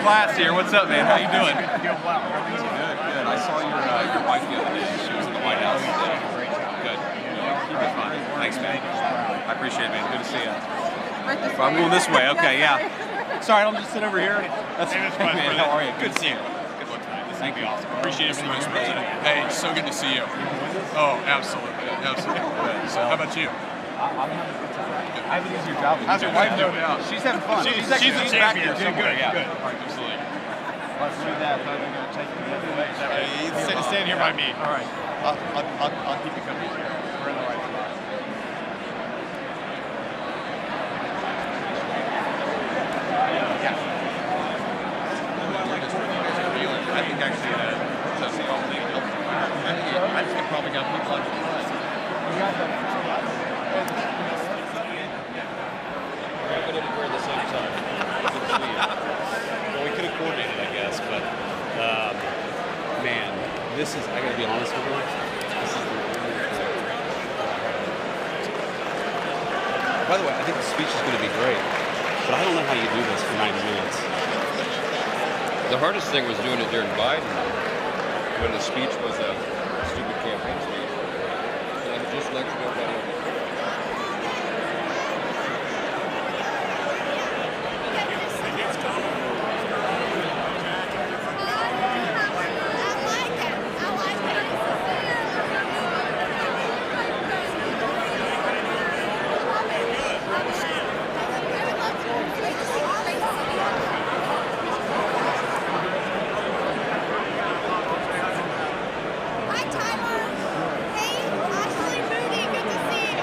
class here. What's up, man? How you doing? Doing well. Good, good. I saw your wife the other day. She was in the White House. Good. Keep it fun. Thanks, man. I appreciate it, man. Good to see you. I'm going this way. Okay, yeah. Sorry, I'll just sit over here. That's man. How are you? Good to see you. Good luck tonight. This will be awesome. Appreciate it very much, President. Hey, so good to see you. Oh, absolutely, absolutely. So, how about you? I'm having a good time. I have an easier job. How's your wife doing? She's having fun. She's a champion. Good, Yeah, good. absolutely. Let's do that. They're going to take me the other way. Is that right? Stand here by me. All right. I'll keep you company here. We're in the right spot. I think actually that's the whole thing. I think it probably got people on the line. We're at the same time. Good to see you. Well, we could have coordinated, I guess, but man, this is, I gotta be honest with you, this is by the way, I think the speech is going to be great, but I don't know how you do this for 90 minutes. The hardest thing was doing it during Biden, when the speech was a stupid campaign speech. And just lectured everybody else. Hi, Tyler. Hey, Ashley, Moody, good to see you.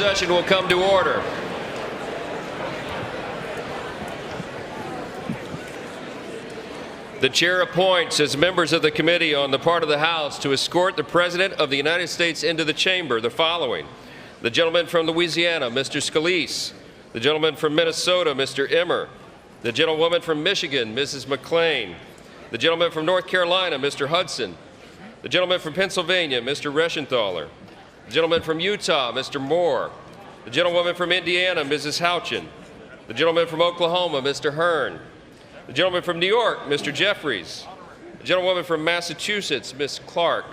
session will come to order. The chair appoints as members of the committee on the part of the House to escort the President of the United States into the chamber the following: the gentleman from Louisiana, Mr. Scalise; the gentleman from Minnesota, Mr. Emmer; the gentlewoman from Michigan, Mrs. McClain; the gentleman from North Carolina, Mr. Hudson; the gentleman from Pennsylvania, Mr. Reschenthaler; the gentleman from Utah, Mr. Moore; the gentlewoman from Indiana, Mrs. Houchin; the gentleman from Oklahoma, Mr. Hearn; the gentleman from New York, Mr. Jeffries; the gentlewoman from Massachusetts, Ms. Clark;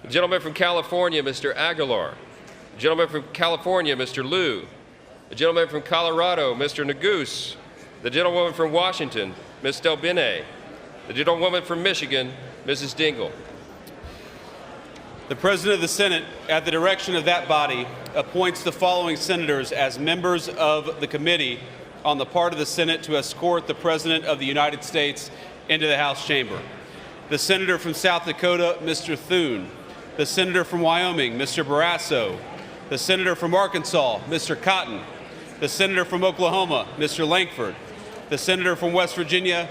the gentleman from California, Mr. Aguilar; the gentleman from California, Mr. Liu; the gentleman from Colorado, Mr. Neguse; the gentlewoman from Washington, Ms. Delbene; the gentlewoman from Michigan, Mrs. Dingle. The President of the Senate, at the direction of that body, appoints the following senators as members of the committee on the part of the Senate to escort the President of the United States into the House chamber: the Senator from South Dakota, Mr. Thune; the Senator from Wyoming, Mr. Barrasso; the Senator from Arkansas, Mr. Cotton; the Senator from Oklahoma, Mr. Lankford; the Senator from West Virginia,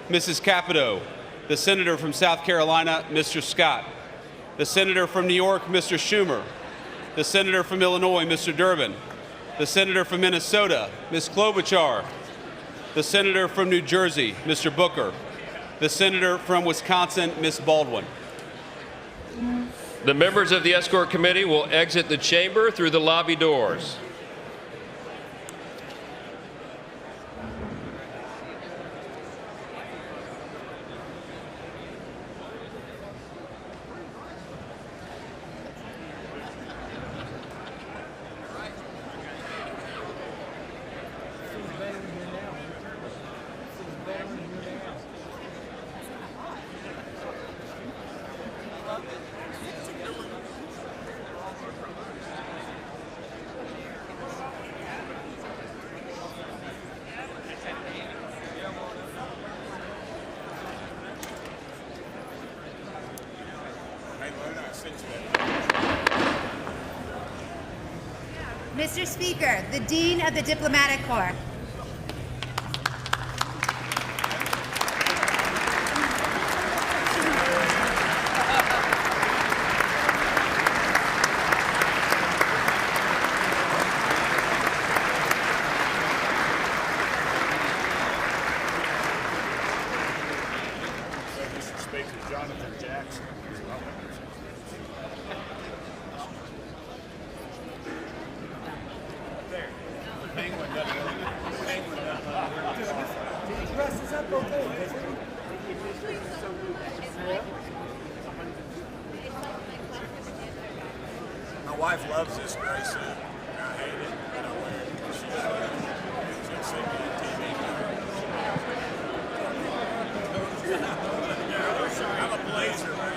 Mrs. Capito; the Senator from South Carolina, Mr. Scott; the Senator from New York, Mr. Schumer; the Senator from Illinois, Mr. Durbin; the Senator from Minnesota, Ms. Klobuchar; the Senator from New Jersey, Mr. Booker; the Senator from Wisconsin, Ms. Baldwin. The members of the escort committee will exit the chamber through the lobby doors. Mr. Speaker, the Dean of the Diplomatic Corps. Mr. Speaker, Jonathan Jackson. My wife loves this gray suit. I hate it, but I wear it because she'll see me on TV. I'm a blazer, man.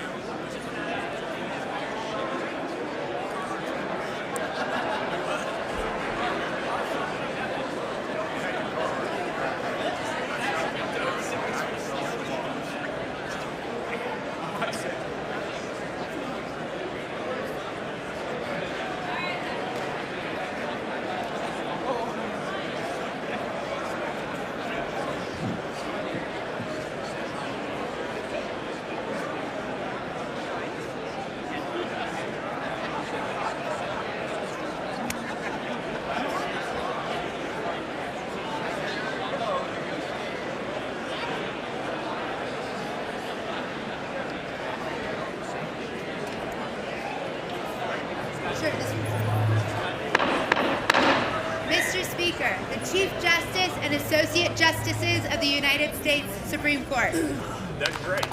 Mr. Speaker, the Chief Justice and Associate Justices of the United States Supreme Court. That's great.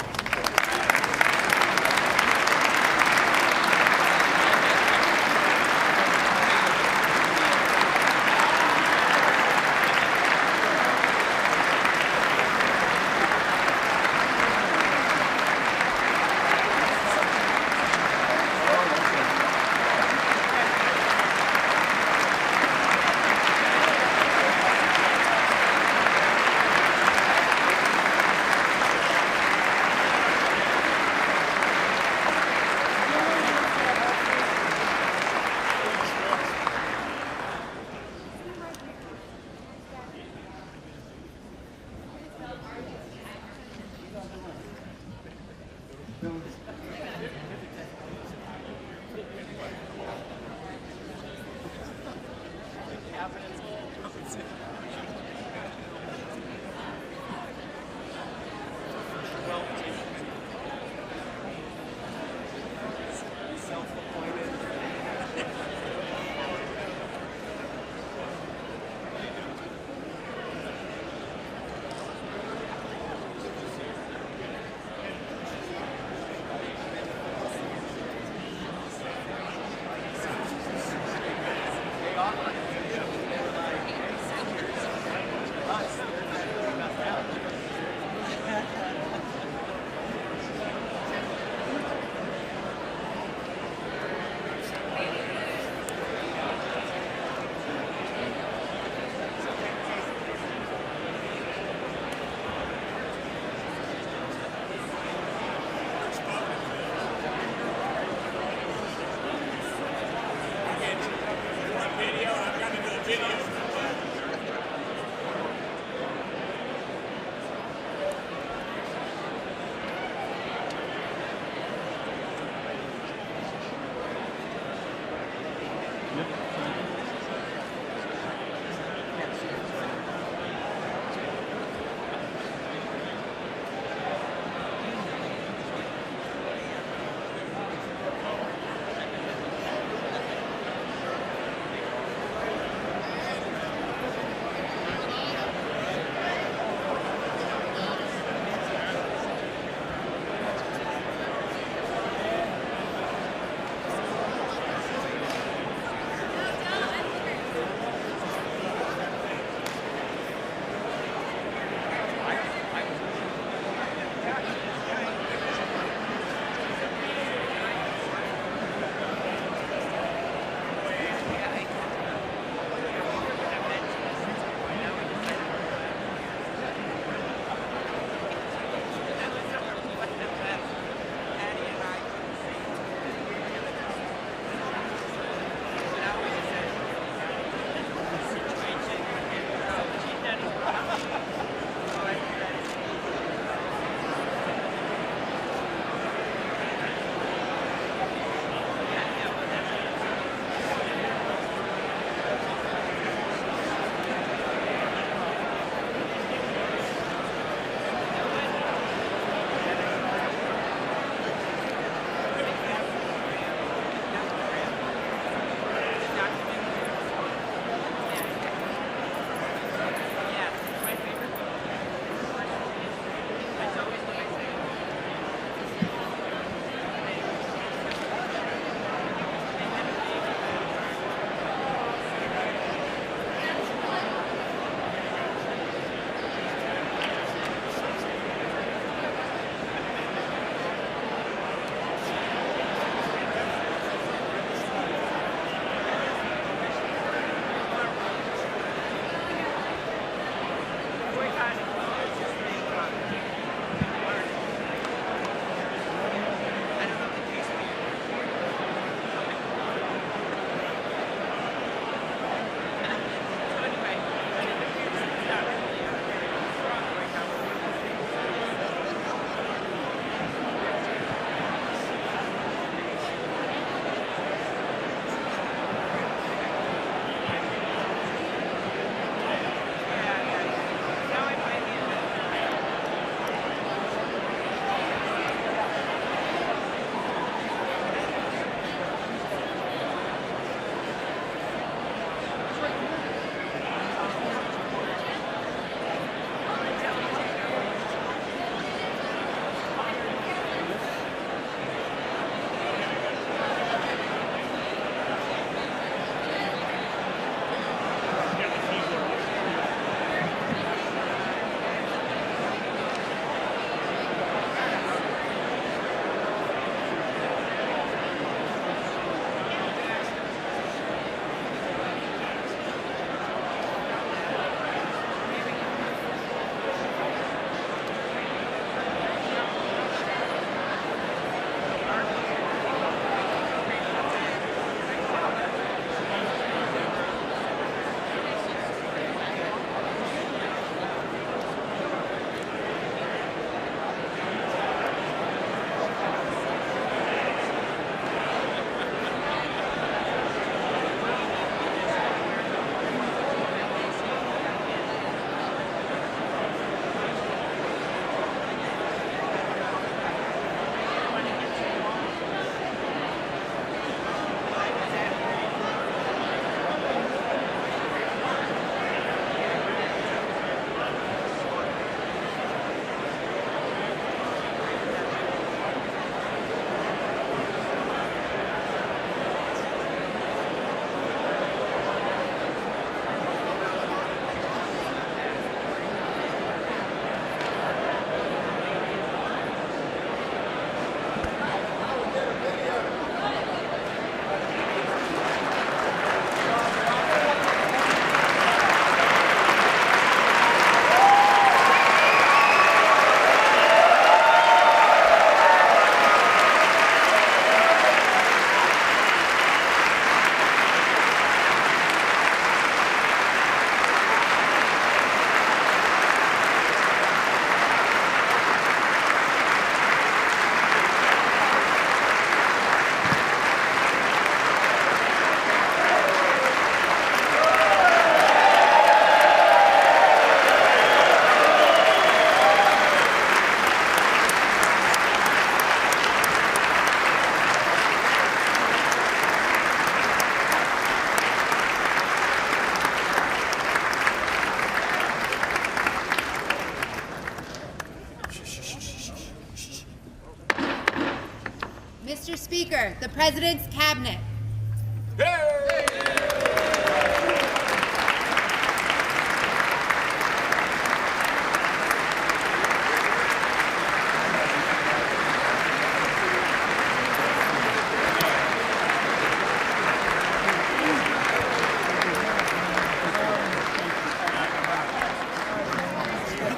Speaker, the President's Cabinet.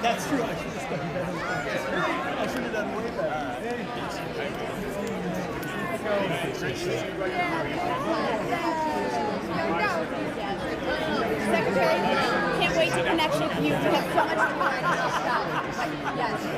That's true. I should have done better. I should have done way Secretary, can't wait to connect with you. You have so much fun. Yes.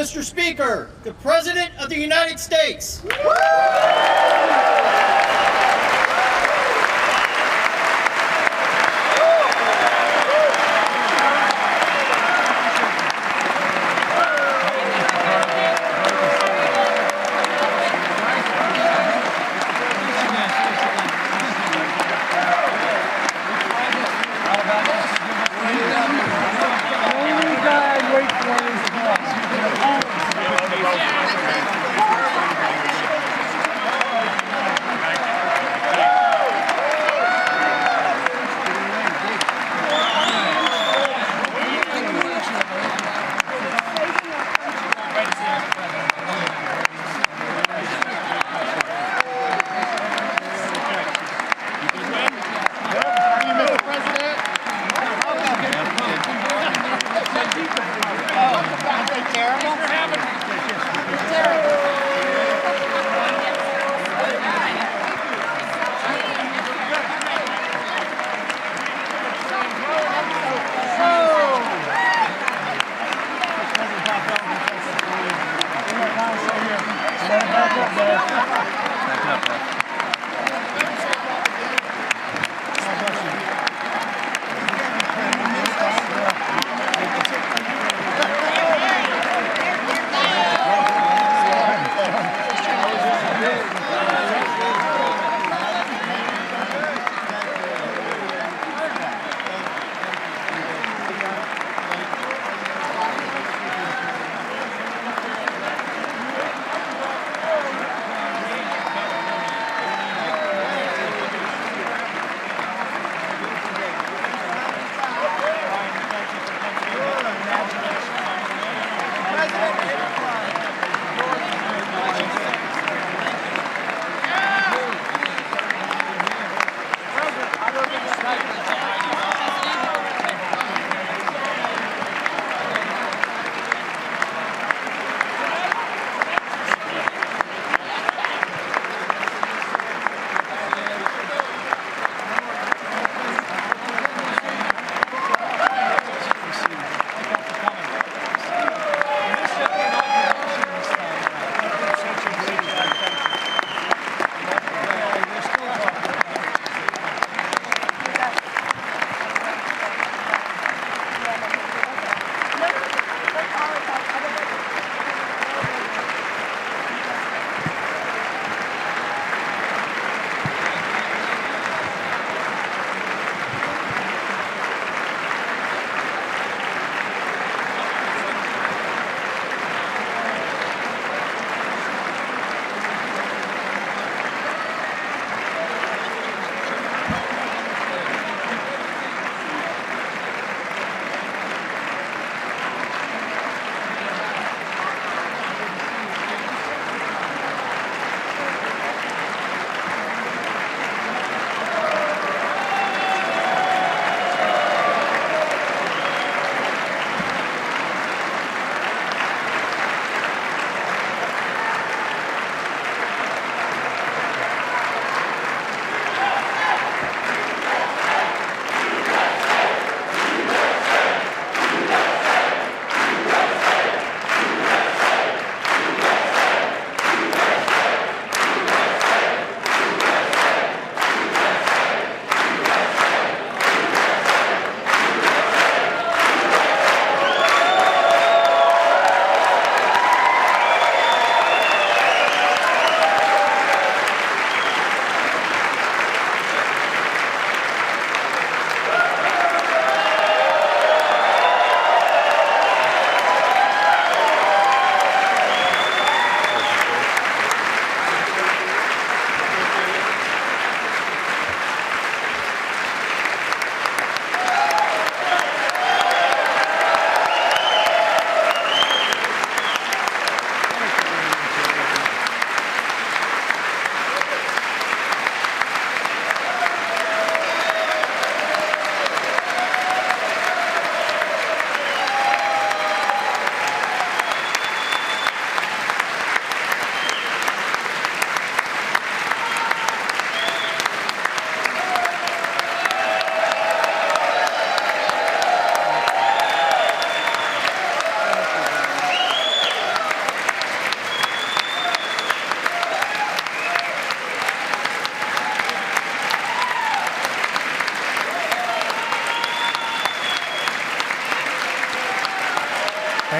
Mr. Speaker, the President of the United States.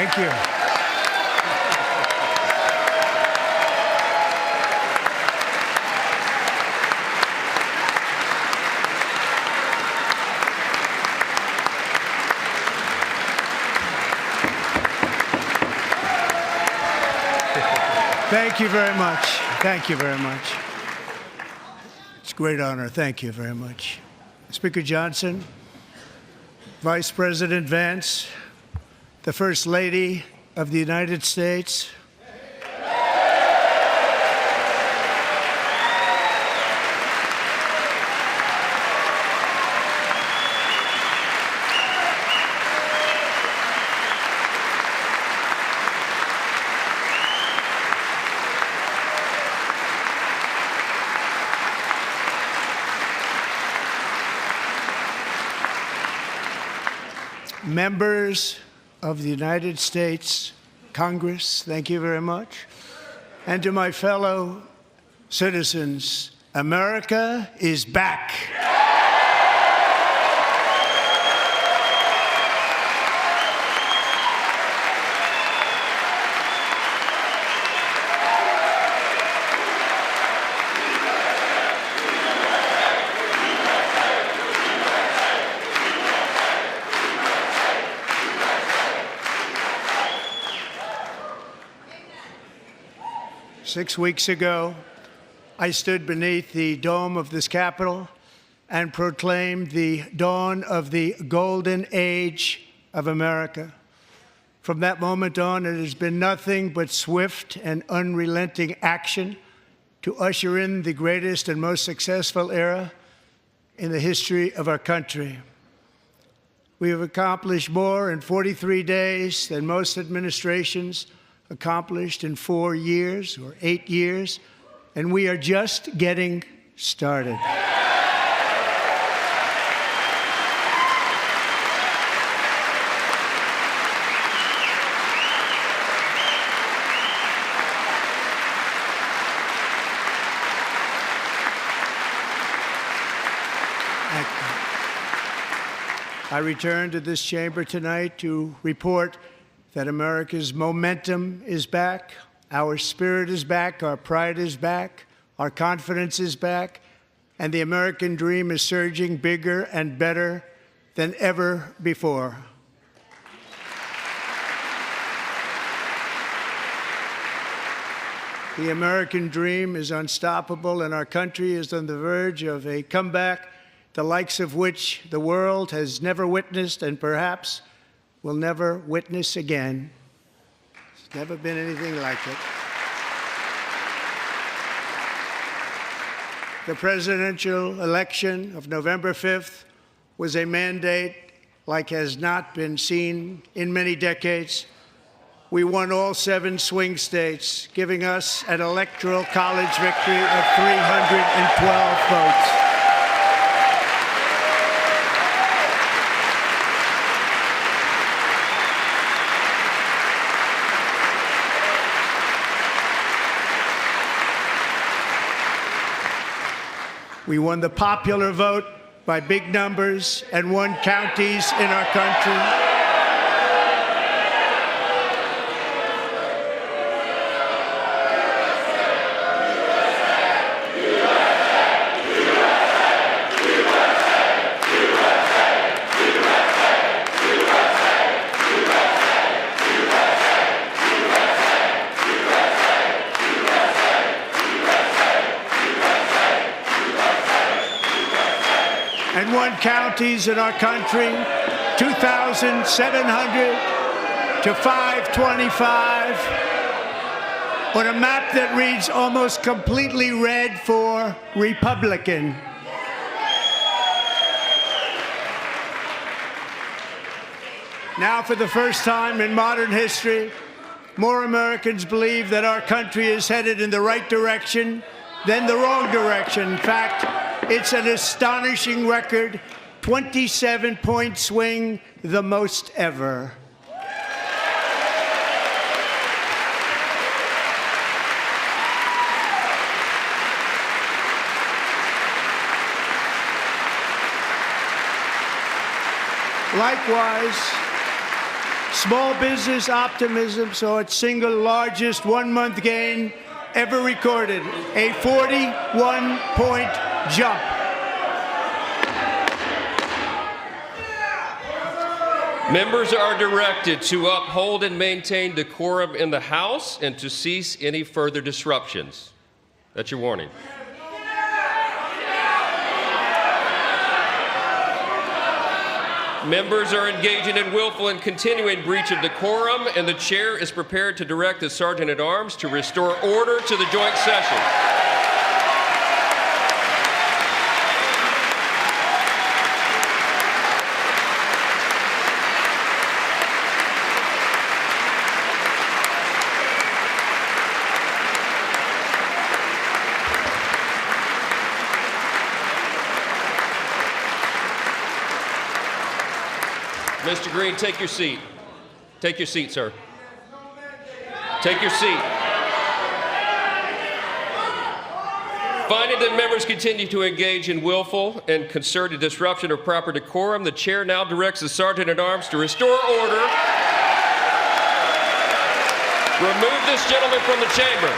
Thank you. Thank you very much. Thank you very much. It's a great honor. Thank you very much. Speaker Johnson, Vice President Vance, the First Lady of the United States, members of the United States Congress, thank you very much. And to my fellow citizens, America is back. 6 weeks ago, I stood beneath the dome of this Capitol and proclaimed the dawn of the golden age of America. From that moment on, it has been nothing but swift and unrelenting action to usher in the greatest and most successful era in the history of our country. We have accomplished more in 43 days than most administrations accomplished in 4 years or 8 years, and we are just getting started. I return to this chamber tonight to report that America's momentum is back, our spirit is back, our pride is back, our confidence is back, and the American dream is surging bigger and better than ever before. The American dream is unstoppable, and our country is on the verge of a comeback, the likes of which the world has never witnessed and perhaps will never witness again. There's never been anything like it. The presidential election of November 5th was a mandate like has not been seen in many decades. We won all 7 swing states, giving us an electoral college victory of 312 votes. We won the popular vote by big numbers and won counties in our country. And won counties in our country, 2,700 to 525, on a map that reads almost completely red for Republican. Now, for the first time in modern history, more Americans believe that our country is headed in the right direction than the wrong direction. In fact, it's an astonishing record, 27-point swing, the most ever. Small business optimism saw its single largest one-month gain ever recorded, a 41-point jump. Members are directed to uphold and maintain decorum in the House and to cease any further disruptions. That's your warning. Members are engaging in willful and continuing breach of decorum, and the chair is prepared to direct the Sergeant-at-Arms to restore order to the joint session. Mr. Green, take your seat. Take your seat, sir. Take your seat. Finding that members continue to engage in willful and concerted disruption of proper decorum, the chair now directs the Sergeant-at-Arms to restore order. Remove this gentleman from the chamber.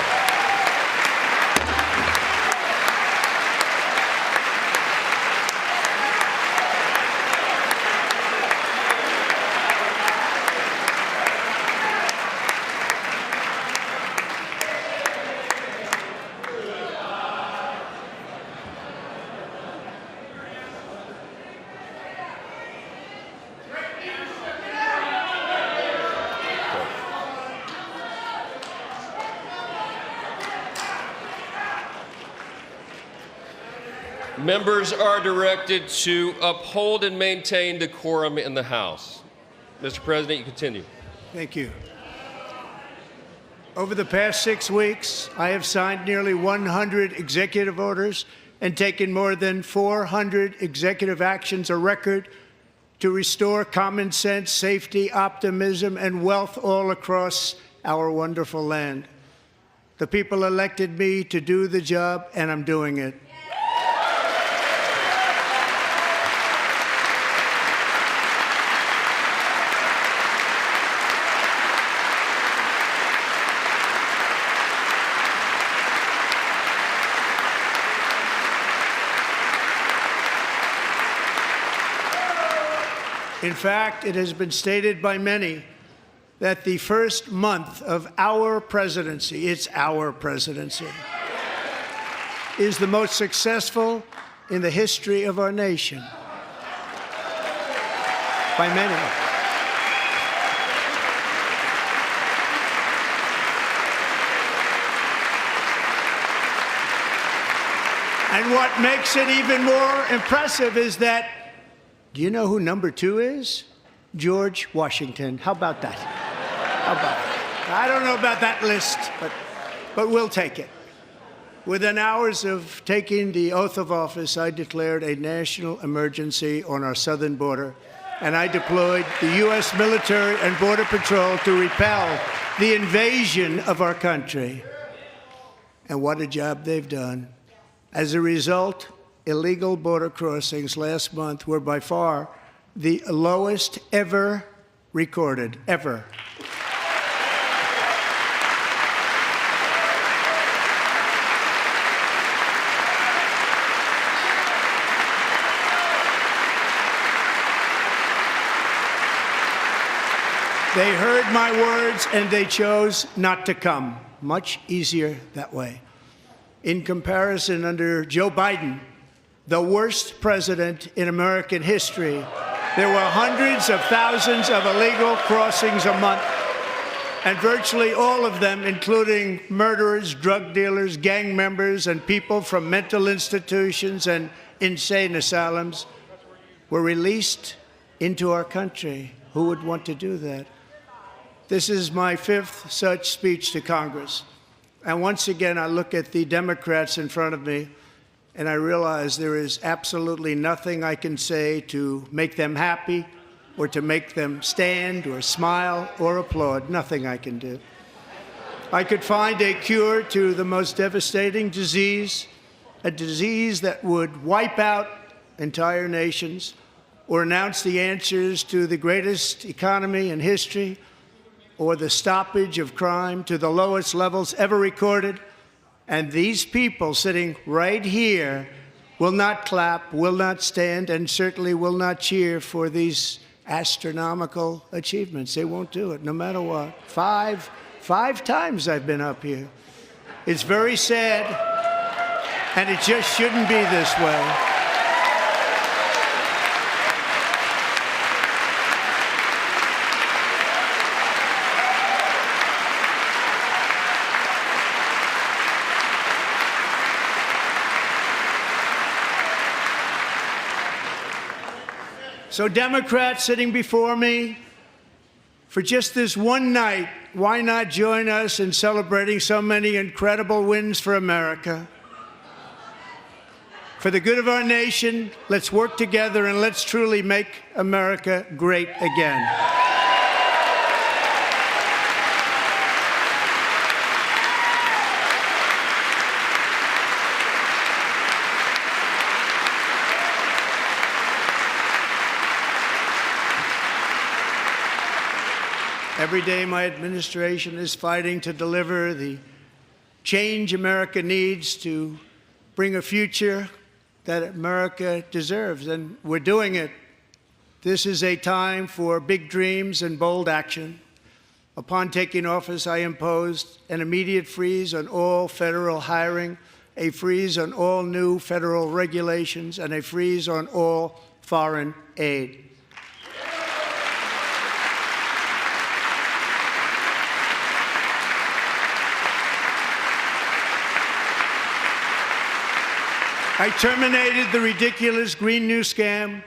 Members are directed to uphold and maintain decorum in the House. Mr. President, you continue. Thank you. Over the past 6 weeks, I have signed nearly 100 executive orders and taken more than 400 executive actions, a record to restore common sense, safety, optimism, and wealth all across our wonderful land. The people elected me to do the job, and I'm doing it. In fact, it has been stated by many that the first month of our presidency, it's our presidency, is the most successful in the history of our nation. By many. And what makes it even more impressive is that, do you know who number 2 is? George Washington. How about that? How about that? I don't know about that list, but we'll take it. Within hours of taking the oath of office, I declared a national emergency on our southern border, and I deployed the U.S. military and Border Patrol to repel the invasion of our country. And what a job they've done. As a result, illegal border crossings last month were by far the lowest ever recorded, ever. They heard my words and they chose not to come. Much easier that way. In comparison, under Joe Biden, the worst president in American history, there were hundreds of thousands of illegal crossings a month, and virtually all of them, including murderers, drug dealers, gang members, and people from mental institutions and insane asylums, were released into our country. Who would want to do that? This is my 5th such speech to Congress. And once again, I look at the Democrats in front of me, and I realize there is absolutely nothing I can say to make them happy or to make them stand or smile or applaud. Nothing I can do. I could find a cure to the most devastating disease, a disease that would wipe out entire nations, or announce the answers to the greatest economy in history or the stoppage of crime to the lowest levels ever recorded. And these people sitting right here will not clap, will not stand, and certainly will not cheer for these astronomical achievements. They won't do it, no matter what. Five times I've been up here. It's very sad, and it just shouldn't be this way. So Democrats sitting before me, for just this one night, why not join us in celebrating so many incredible wins for America? For the good of our nation, let's work together and let's truly make America great again. Every day, my administration is fighting to deliver the change America needs to bring a future that America deserves, and we're doing it. This is a time for big dreams and bold action. Upon taking office, I imposed an immediate freeze on all federal hiring, a freeze on all new federal regulations, and a freeze on all foreign aid. I terminated the ridiculous Green New Scam.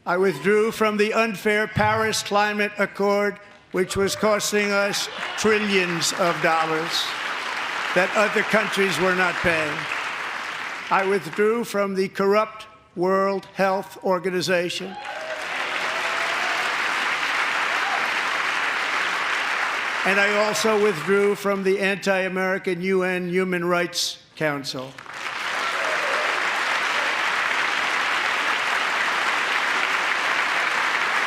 I withdrew from the unfair Paris Climate Accord, which was costing us trillions of dollars that other countries were not paying. I withdrew from the corrupt World Health Organization. And I also withdrew from the anti-American UN Human Rights Council.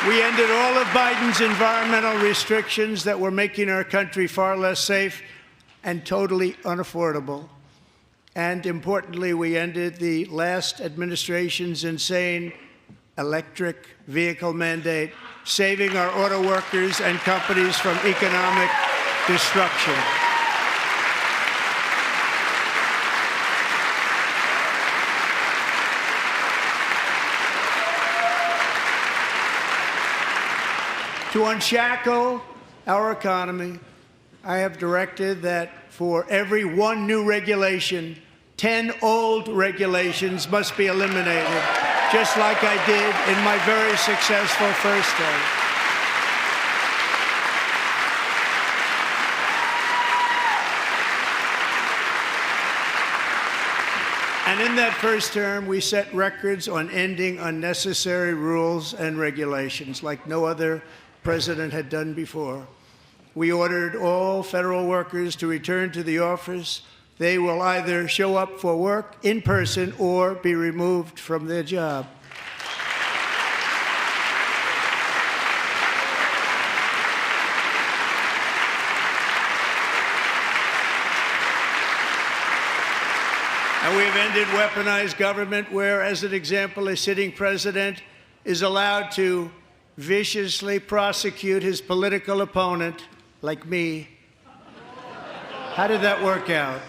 We ended all of Biden's environmental restrictions that were making our country far less safe and totally unaffordable. And importantly, we ended the last administration's insane electric vehicle mandate, saving our auto workers and companies from economic destruction. To unshackle our economy, I have directed that for every one new regulation, 10 old regulations must be eliminated, just like I did in my very successful first term. And in that first term, we set records on ending unnecessary rules and regulations like no other president had done before. We ordered all federal workers to return to the office. They will either show up for work in person or be removed from their job. And we have ended weaponized government where, as an example, a sitting president is allowed to viciously prosecute his political opponent, like me. How did that work out?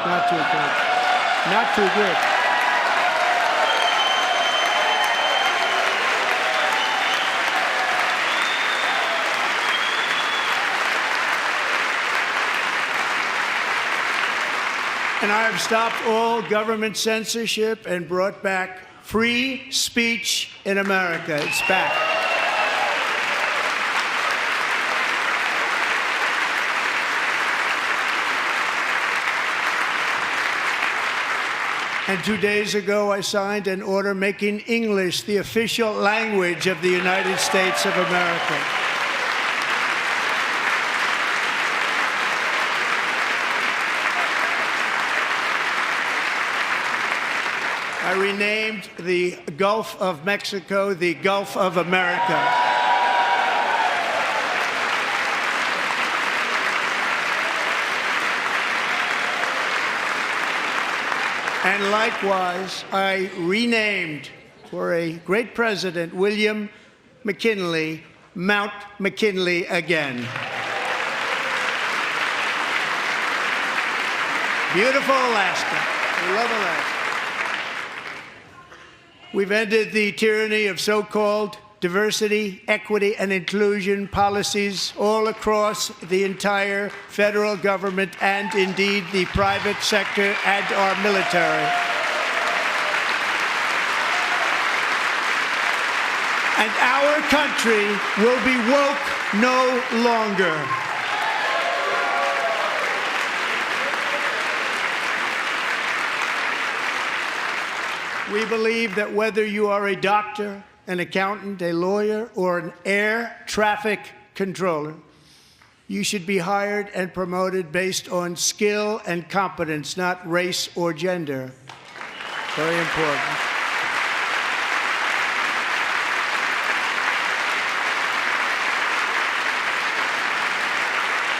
Not too good. Not too good. And I have stopped all government censorship and brought back free speech in America. It's back. And 2 days ago, I signed an order making English the official language of the United States of America. I renamed the Gulf of Mexico the Gulf of America. And likewise, I renamed, for a great president, William McKinley, Mount McKinley again. Beautiful Alaska. We love Alaska. We've ended the tyranny of so-called diversity, equity, and inclusion policies all across the entire federal government and indeed the private sector and our military. And our country will be woke no longer. We believe that whether you are a doctor, an accountant, a lawyer, or an air traffic controller, you should be hired and promoted based on skill and competence, not race or gender. Very important.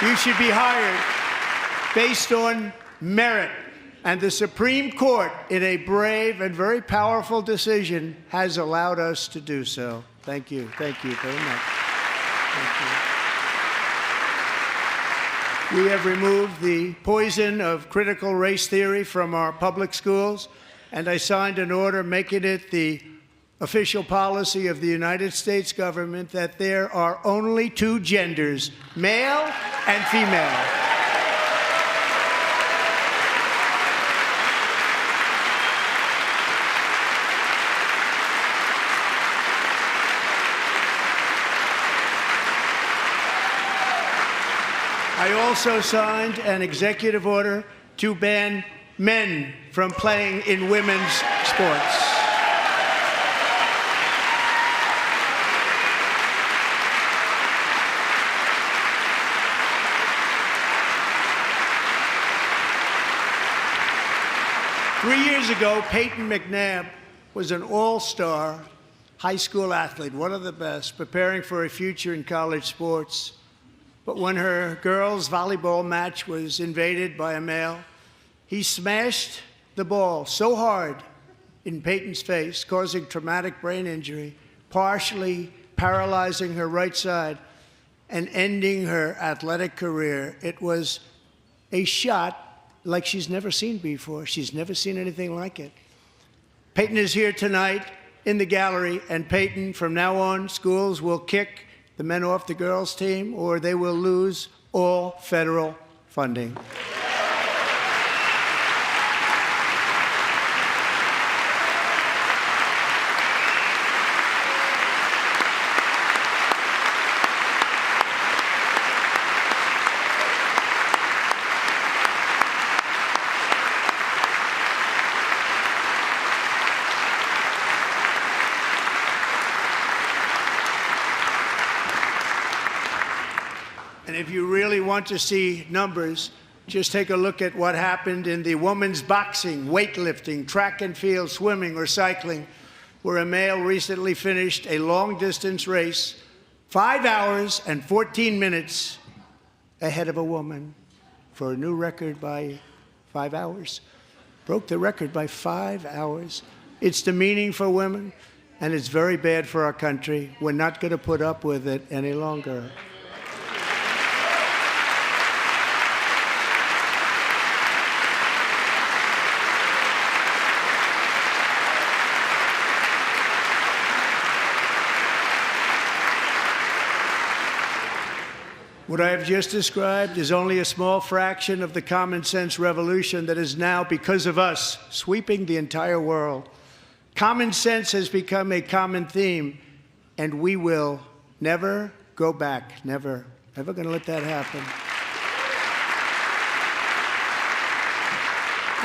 You should be hired based on merit. And the Supreme Court, in a brave and very powerful decision, has allowed us to do so. Thank you. Thank you very much. Thank you. We have removed the poison of critical race theory from our public schools, and I signed an order making it the official policy of the United States government that there are only two genders, male and female. I also signed an executive order to ban men from playing in women's sports. Three years ago, Peyton McNabb was an all-star high school athlete, one of the best, preparing for a future in college sports. But when her girls' volleyball match was invaded by a male, he smashed the ball so hard in Peyton's face, causing traumatic brain injury, partially paralyzing her right side, and ending her athletic career. It was a shot like she's never seen before. She's never seen anything like it. Peyton is here tonight in the gallery, and Peyton, from now on, schools will kick the men off the girls' team, or they will lose all federal funding. And if you really want to see numbers, just take a look at what happened in the women's boxing, weightlifting, track and field, swimming, or cycling, where a male recently finished a long-distance race 5 hours and 14 minutes ahead of a woman for a new record by 5 hours. Broke the record by 5 hours. It's demeaning for women, and it's very bad for our country. We're not going to put up with it any longer. What I have just described is only a small fraction of the common sense revolution that is now, because of us, sweeping the entire world. Common sense has become a common theme, and we will never go back. Never. Never going to let that happen.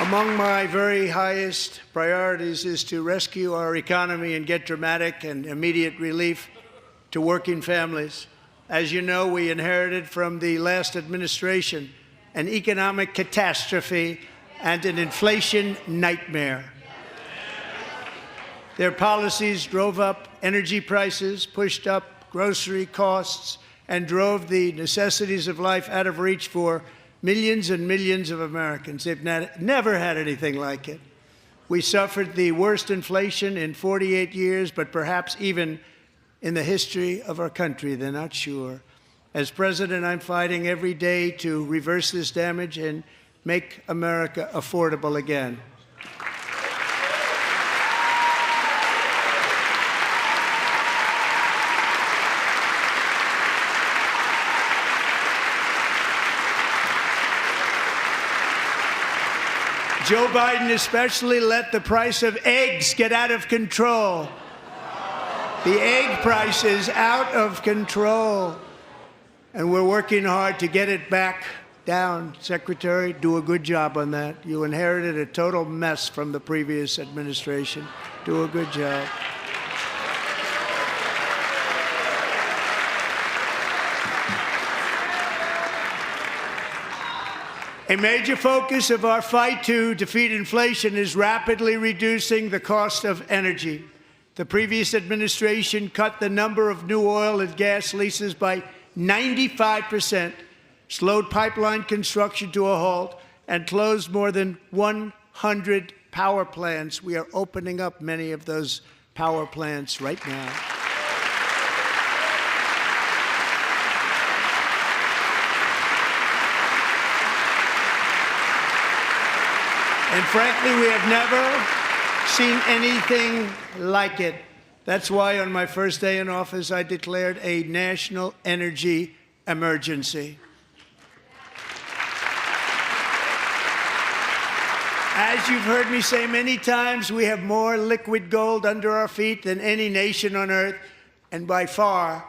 Among my very highest priorities is to rescue our economy and get dramatic and immediate relief to working families. As you know, we inherited from the last administration an economic catastrophe and an inflation nightmare. Their policies drove up energy prices, pushed up grocery costs, and drove the necessities of life out of reach for millions and millions of Americans. They've never had anything like it. We suffered the worst inflation in 48 years, but perhaps even in the history of our country. They're not sure. As president, I'm fighting every day to reverse this damage and make America affordable again. Joe Biden especially let the price of eggs get out of control. The egg price is out of control, and we're working hard to get it back down. Secretary, do a good job on that. You inherited a total mess from the previous administration. Do a good job. A major focus of our fight to defeat inflation is rapidly reducing the cost of energy. The previous administration cut the number of new oil and gas leases by 95%, slowed pipeline construction to a halt, and closed more than 100 power plants. We are opening up many of those power plants right now. And frankly, we have never seen anything like it. That's why on my first day in office, I declared a national energy emergency. As you've heard me say many times, we have more liquid gold under our feet than any nation on earth, and by far.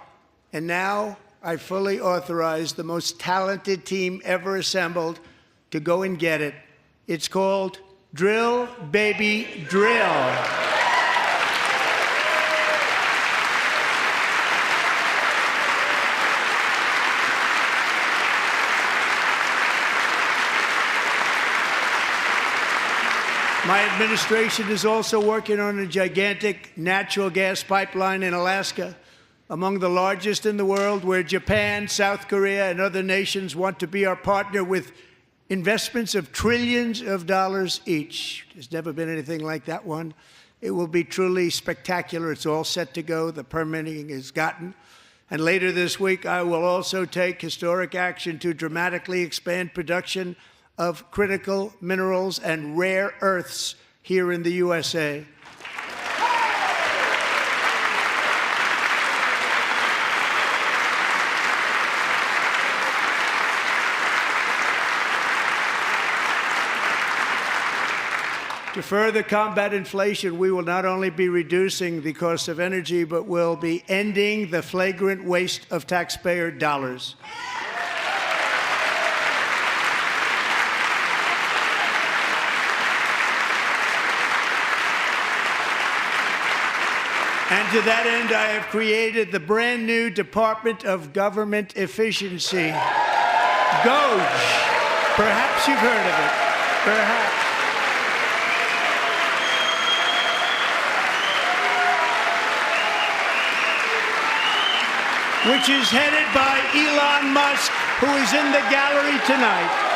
And now I fully authorize the most talented team ever assembled to go and get it. It's called Drill, Baby, Drill. My administration is also working on a gigantic natural gas pipeline in Alaska, among the largest in the world, where Japan, South Korea, and other nations want to be our partner with investments of trillions of dollars each. There's never been anything like that one. It will be truly spectacular. It's all set to go. The permitting is gotten. And later this week, I will also take historic action to dramatically expand production of critical minerals and rare earths here in the USA. To further combat inflation, we will not only be reducing the cost of energy, but will be ending the flagrant waste of taxpayer dollars. And to that end, I have created the brand new Department of Government Efficiency, DOGE. Perhaps you've heard of it. Perhaps. Which is headed by Elon Musk, who is in the gallery tonight.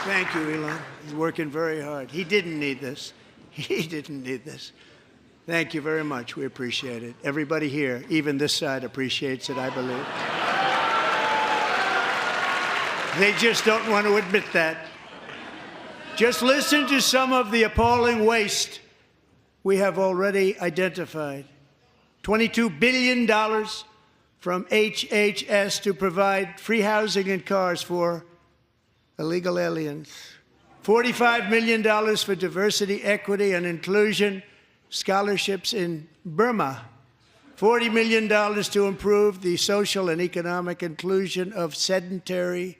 Thank you, Elon. He's working very hard. He didn't need this. He didn't need this. Thank you very much. We appreciate it. Everybody here, even this side, appreciates it, I believe. They just don't want to admit that. Just listen to some of the appalling waste we have already identified. $22 billion from HHS to provide free housing and cars for illegal aliens. $45 million for diversity, equity, and inclusion scholarships in Burma. $40 million to improve the social and economic inclusion of sedentary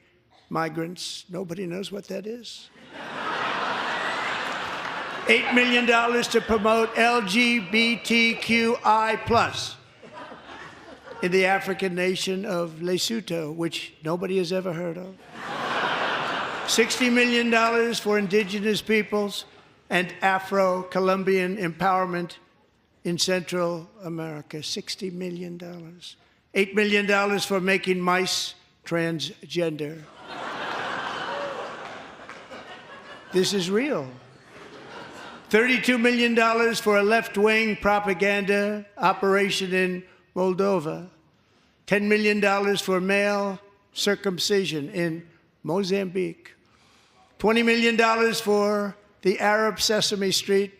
migrants. Nobody knows what that is. $8 million to promote LGBTQI+ in the African nation of Lesotho, which nobody has ever heard of. $60 million for indigenous peoples and Afro-Colombian empowerment in Central America. $60 million. $8 million for making mice transgender. This is real. $32 million for a left-wing propaganda operation in Moldova. $10 million for male circumcision in Mozambique. $20 million for the Arab Sesame Street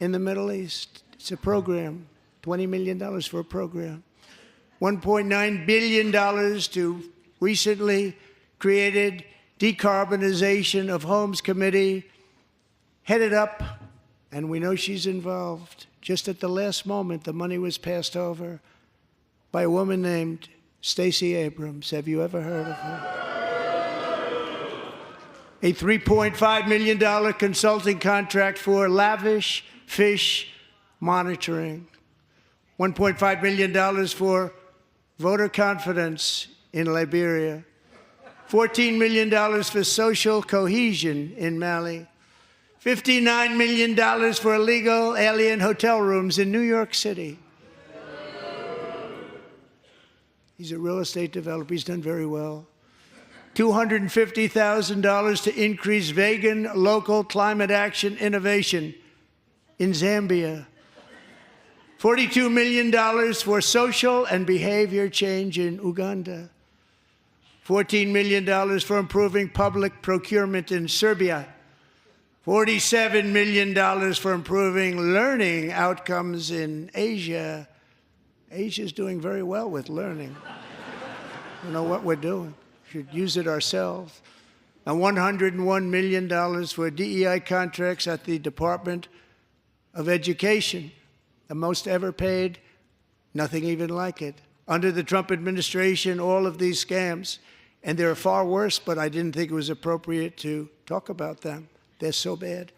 in the Middle East. It's a program. $20 million for a program. $1.9 billion to recently created Decarbonization of Homes Committee, headed up, and we know she's involved. Just at the last moment, the money was passed over by a woman named Stacey Abrams. Have you ever heard of her? A $3.5 million consulting contract for lavish fish monitoring. $1.5 million for voter confidence in Liberia. $14 million for social cohesion in Mali. $59 million for illegal alien hotel rooms in New York City. He's a real estate developer. He's done very well. $250,000 to increase vegan local climate action innovation in Zambia. $42 million for social and behavior change in Uganda. $14 million for improving public procurement in Serbia. $47 million for improving learning outcomes in Asia. Asia's doing very well with learning. We know what we're doing. We should use it ourselves. And $101 million for DEI contracts at the Department of Education. The most ever paid, nothing even like it. Under the Trump administration, all of these scams, and they're far worse, but I didn't think it was appropriate to talk about them. They're so bad.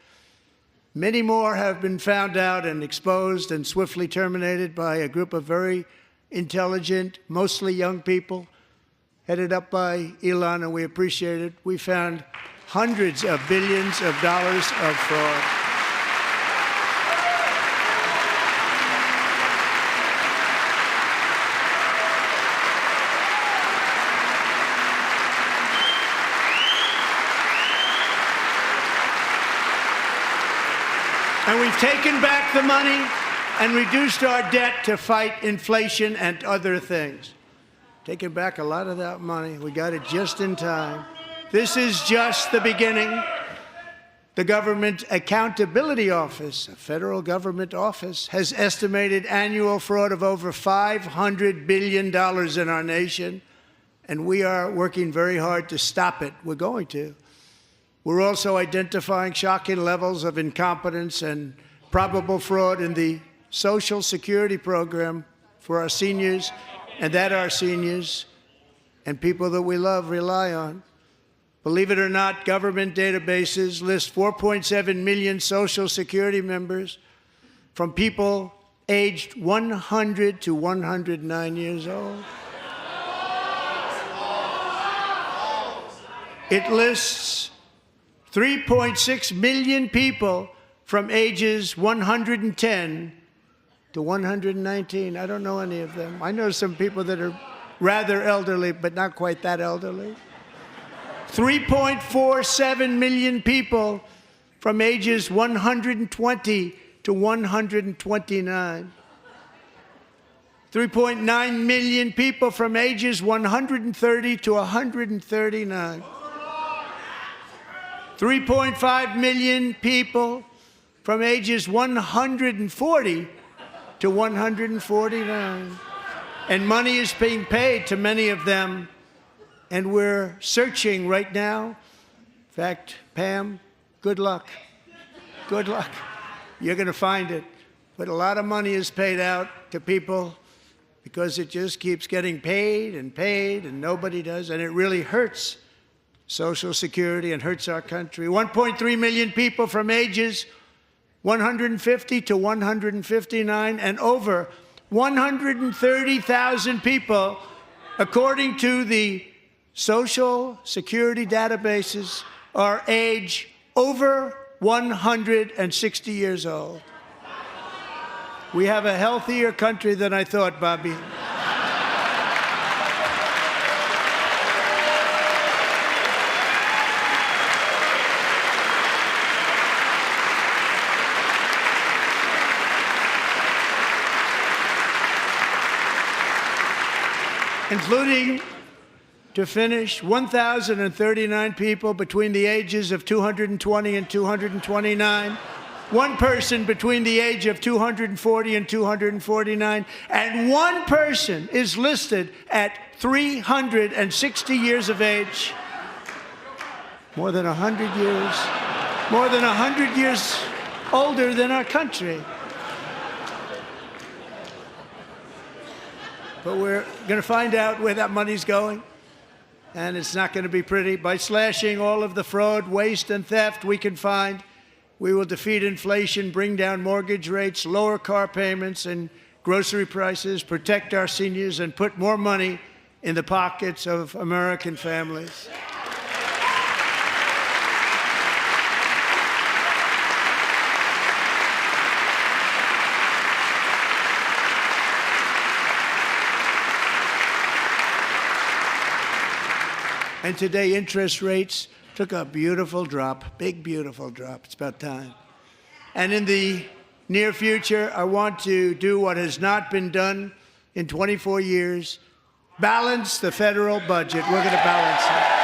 Many more have been found out and exposed and swiftly terminated by a group of very intelligent, mostly young people, headed up by Elon, and we appreciate it. We found hundreds of billions of dollars of fraud. And we've taken back the money and reduced our debt to fight inflation and other things. Taken back a lot of that money. We got it just in time. This is just the beginning. The Government Accountability Office, a federal government office, has estimated annual fraud of over $500 billion in our nation, and we are working very hard to stop it. We're going to. We're also identifying shocking levels of incompetence and probable fraud in the Social Security program for our seniors, and that our seniors and people that we love rely on. Believe it or not, government databases list 4.7 million Social Security members from people aged 100 to 109 years old. It lists 3.6 million people from ages 110 to 119. I don't know any of them. I know some people that are rather elderly, but not quite that elderly. 3.47 million people from ages 120 to 129. 3.9 million people from ages 130 to 139. 3.5 million people from ages 140 to 149. And money is being paid to many of them, and we're searching right now. In fact, Pam, good luck. Good luck. You're going to find it. But a lot of money is paid out to people because it just keeps getting paid, and nobody does, and it really hurts Social Security and hurts our country. 1.3 million people from ages 150 to 159, and over 130,000 people, according to the Social Security databases, are age over 160 years old. We have a healthier country than I thought, Bobby. Including, to finish, 1,039 people between the ages of 220 and 229, one person between the age of 240 and 249, and one person is listed at 360 years of age. More than 100 years older than our country. But we're going to find out where that money's going, and it's not going to be pretty. By slashing all of the fraud, waste, and theft we can find, we will defeat inflation, bring down mortgage rates, lower car payments and grocery prices, protect our seniors, and put more money in the pockets of American families. And today, interest rates took a beautiful drop, big, beautiful drop. It's about time. And in the near future, I want to do what has not been done in 24 years, balance the federal budget. We're going to balance it.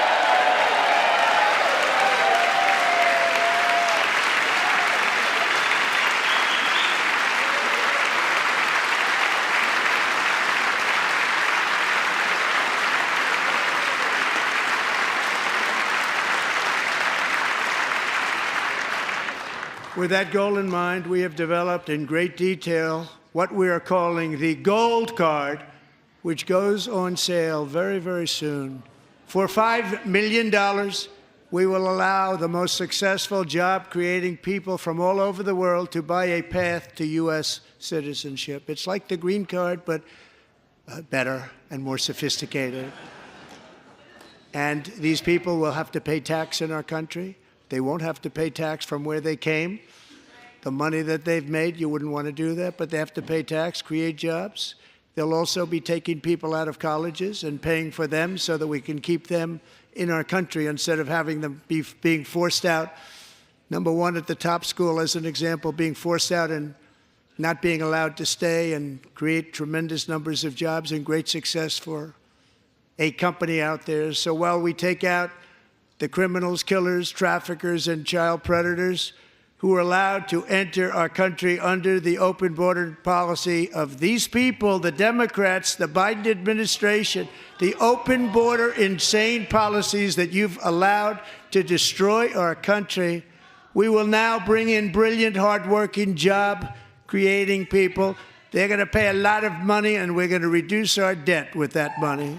With that goal in mind, we have developed in great detail what we are calling the Gold Card, which goes on sale very, very soon. For $5 million, we will allow the most successful job-creating people from all over the world to buy a path to U.S. citizenship. It's like the green card, but better and more sophisticated. And these people will have to pay tax in our country. They won't have to pay tax from where they came. The money that they've made, you wouldn't want to do that, but they have to pay tax, create jobs. They'll also be taking people out of colleges and paying for them so that we can keep them in our country instead of having them being forced out. Number one, at the top school, as an example, being forced out and not being allowed to stay and create tremendous numbers of jobs and great success for a company out there. So while we take out the criminals, killers, traffickers, and child predators who are allowed to enter our country under the open border policy of these people, the Democrats, the Biden administration, the open border insane policies that you've allowed to destroy our country, we will now bring in brilliant, hardworking, job-creating people. They're going to pay a lot of money, and we're going to reduce our debt with that money.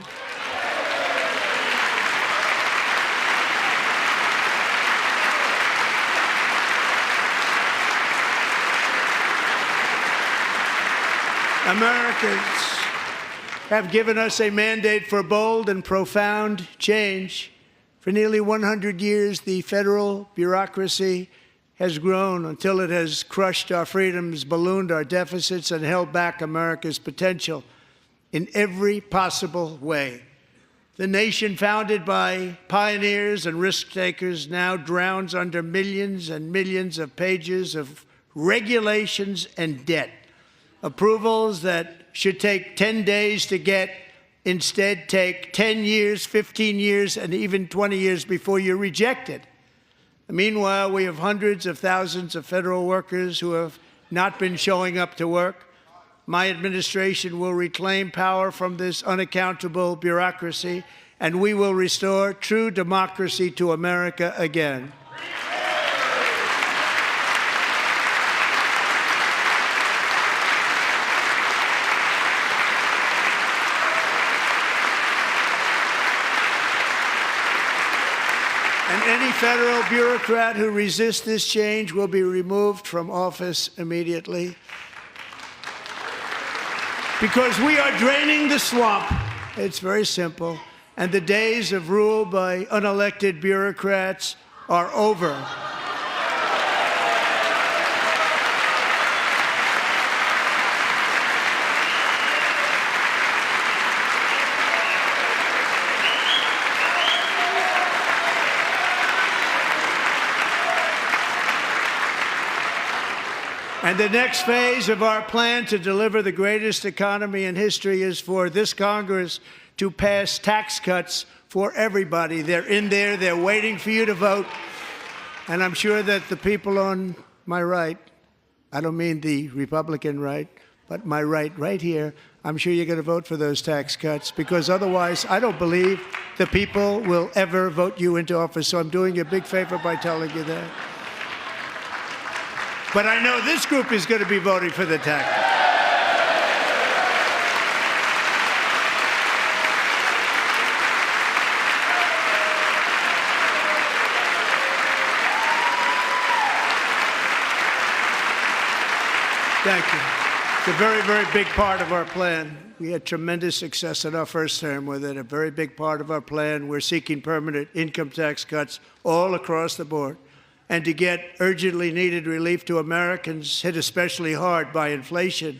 Americans have given us a mandate for bold and profound change. For nearly 100 years, the federal bureaucracy has grown until it has crushed our freedoms, ballooned our deficits, and held back America's potential in every possible way. The nation founded by pioneers and risk-takers now drowns under millions and millions of pages of regulations and debt. Approvals that should take 10 days to get instead take 10 years, 15 years, and even 20 years before you're rejected. Meanwhile, we have hundreds of thousands of federal workers who have not been showing up to work. My administration will reclaim power from this unaccountable bureaucracy, and we will restore true democracy to America again. any federal bureaucrat who resists this change will be removed from office immediately. Because we are draining the swamp. It's very simple. And the days of rule by unelected bureaucrats are over. And the next phase of our plan to deliver the greatest economy in history is for this Congress to pass tax cuts for everybody. They're in there. They're waiting for you to vote. And I'm sure that the people on my right, I don't mean the Republican right, but my right here, I'm sure you're going to vote for those tax cuts, because otherwise I don't believe the people will ever vote you into office. So I'm doing you a big favor by telling you that. But I know this group is going to be voting for the tax. Thank you. It's a very, very big part of our plan. We had tremendous success in our first term with it. A very big part of our plan. We're seeking permanent income tax cuts all across the board. And to get urgently needed relief to Americans hit especially hard by inflation,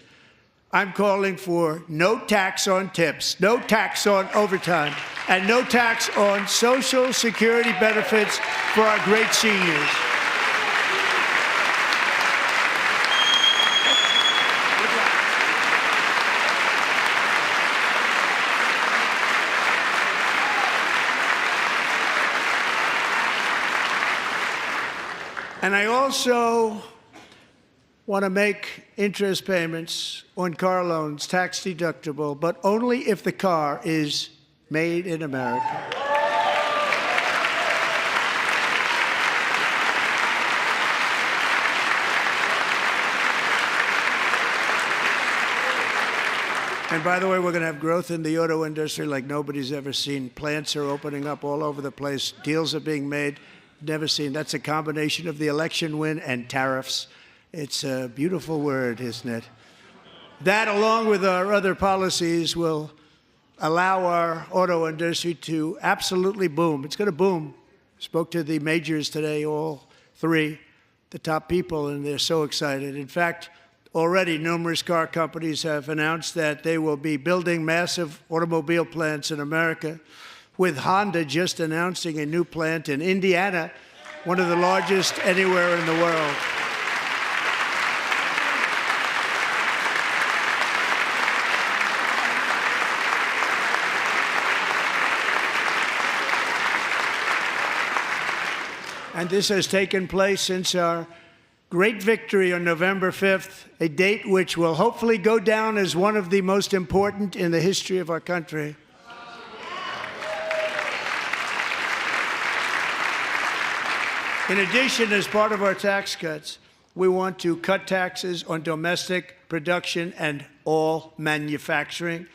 I'm calling for no tax on tips, no tax on overtime, and no tax on Social Security benefits for our great seniors. And I also want to make interest payments on car loans tax deductible, but only if the car is made in America. And by the way, we're going to have growth in the auto industry like nobody's ever seen. Plants are opening up all over the place. Deals are being made. Never seen. That's a combination of the election win and tariffs. It's a beautiful word, isn't it? That, along with our other policies, will allow our auto industry to absolutely boom. It's going to boom. Spoke to the majors today, all three, the top people, and they're so excited. In fact, already numerous car companies have announced that they will be building massive automobile plants in America, with Honda just announcing a new plant in Indiana, one of the largest anywhere in the world. And this has taken place since our great victory on November 5th, a date which will hopefully go down as one of the most important in the history of our country. In addition, as part of our tax cuts, we want to cut taxes on domestic production and all manufacturing.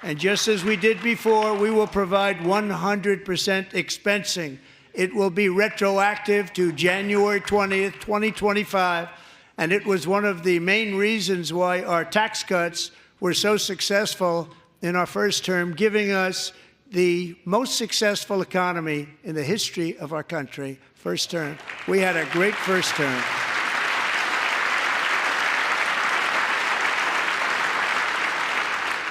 And just as we did before, we will provide 100% expensing. It will be retroactive to January 20th, 2025. And it was one of the main reasons why our tax cuts were so successful in our first term, giving us the most successful economy in the history of our country. First term. We had a great first term.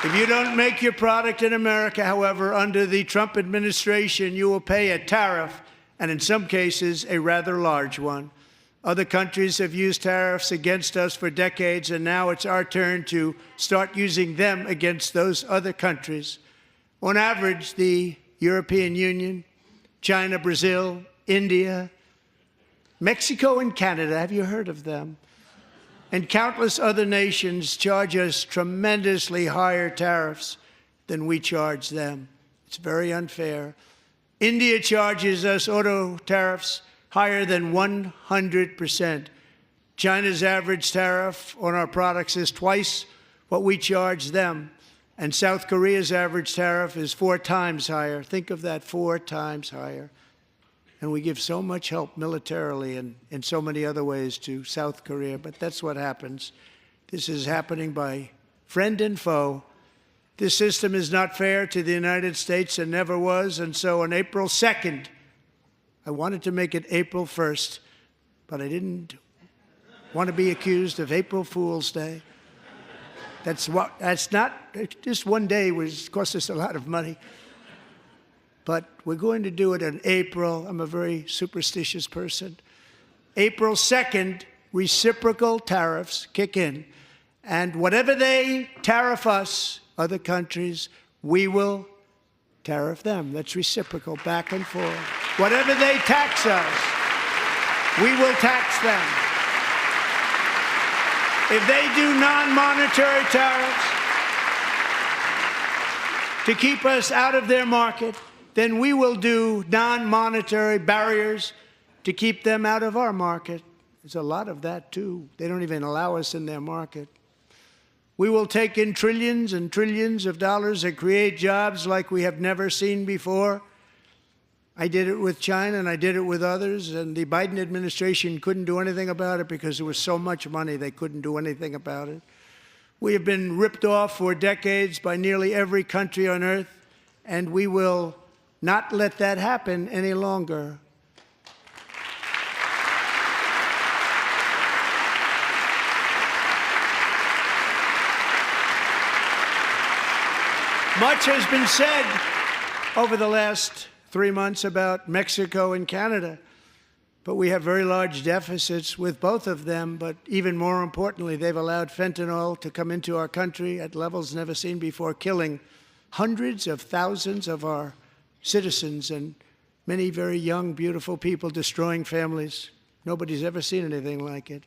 If you don't make your product in America, however, under the Trump administration, you will pay a tariff, and in some cases, a rather large one. Other countries have used tariffs against us for decades, and now it's our turn to start using them against those other countries. On average, the European Union, China, Brazil, India, Mexico, and Canada, have you heard of them? And countless other nations charge us tremendously higher tariffs than we charge them. It's very unfair. India charges us auto tariffs higher than 100%. China's average tariff on our products is twice what we charge them. And South Korea's average tariff is 4 times higher. Think of that, 4 times higher. And we give so much help militarily and in so many other ways to South Korea, but that's what happens. This is happening by friend and foe. This system is not fair to the United States and never was, and so on April 2nd, I wanted to make it April 1st, but I didn't want to be accused of April Fool's Day. That's not, just one day was cost us a lot of money. But we're going to do it in April. I'm a very superstitious person. April 2nd, reciprocal tariffs kick in. And whatever they tariff us, other countries, we will tariff them. That's reciprocal, back and forth. Whatever they tax us, we will tax them. If they do non-monetary tariffs to keep us out of their market, then we will do non-monetary barriers to keep them out of our market. There's a lot of that, too. They don't even allow us in their market. We will take in trillions and trillions of dollars and create jobs like we have never seen before. I did it with China, and I did it with others, and the Biden administration couldn't do anything about it because there was so much money they couldn't do anything about it. We have been ripped off for decades by nearly every country on earth, and we will not let that happen any longer. Much has been said over the last 3 months about Mexico and Canada, but we have very large deficits with both of them. But even more importantly, they've allowed fentanyl to come into our country at levels never seen before, killing hundreds of thousands of our citizens and many very young, beautiful people, destroying families. Nobody's ever seen anything like it.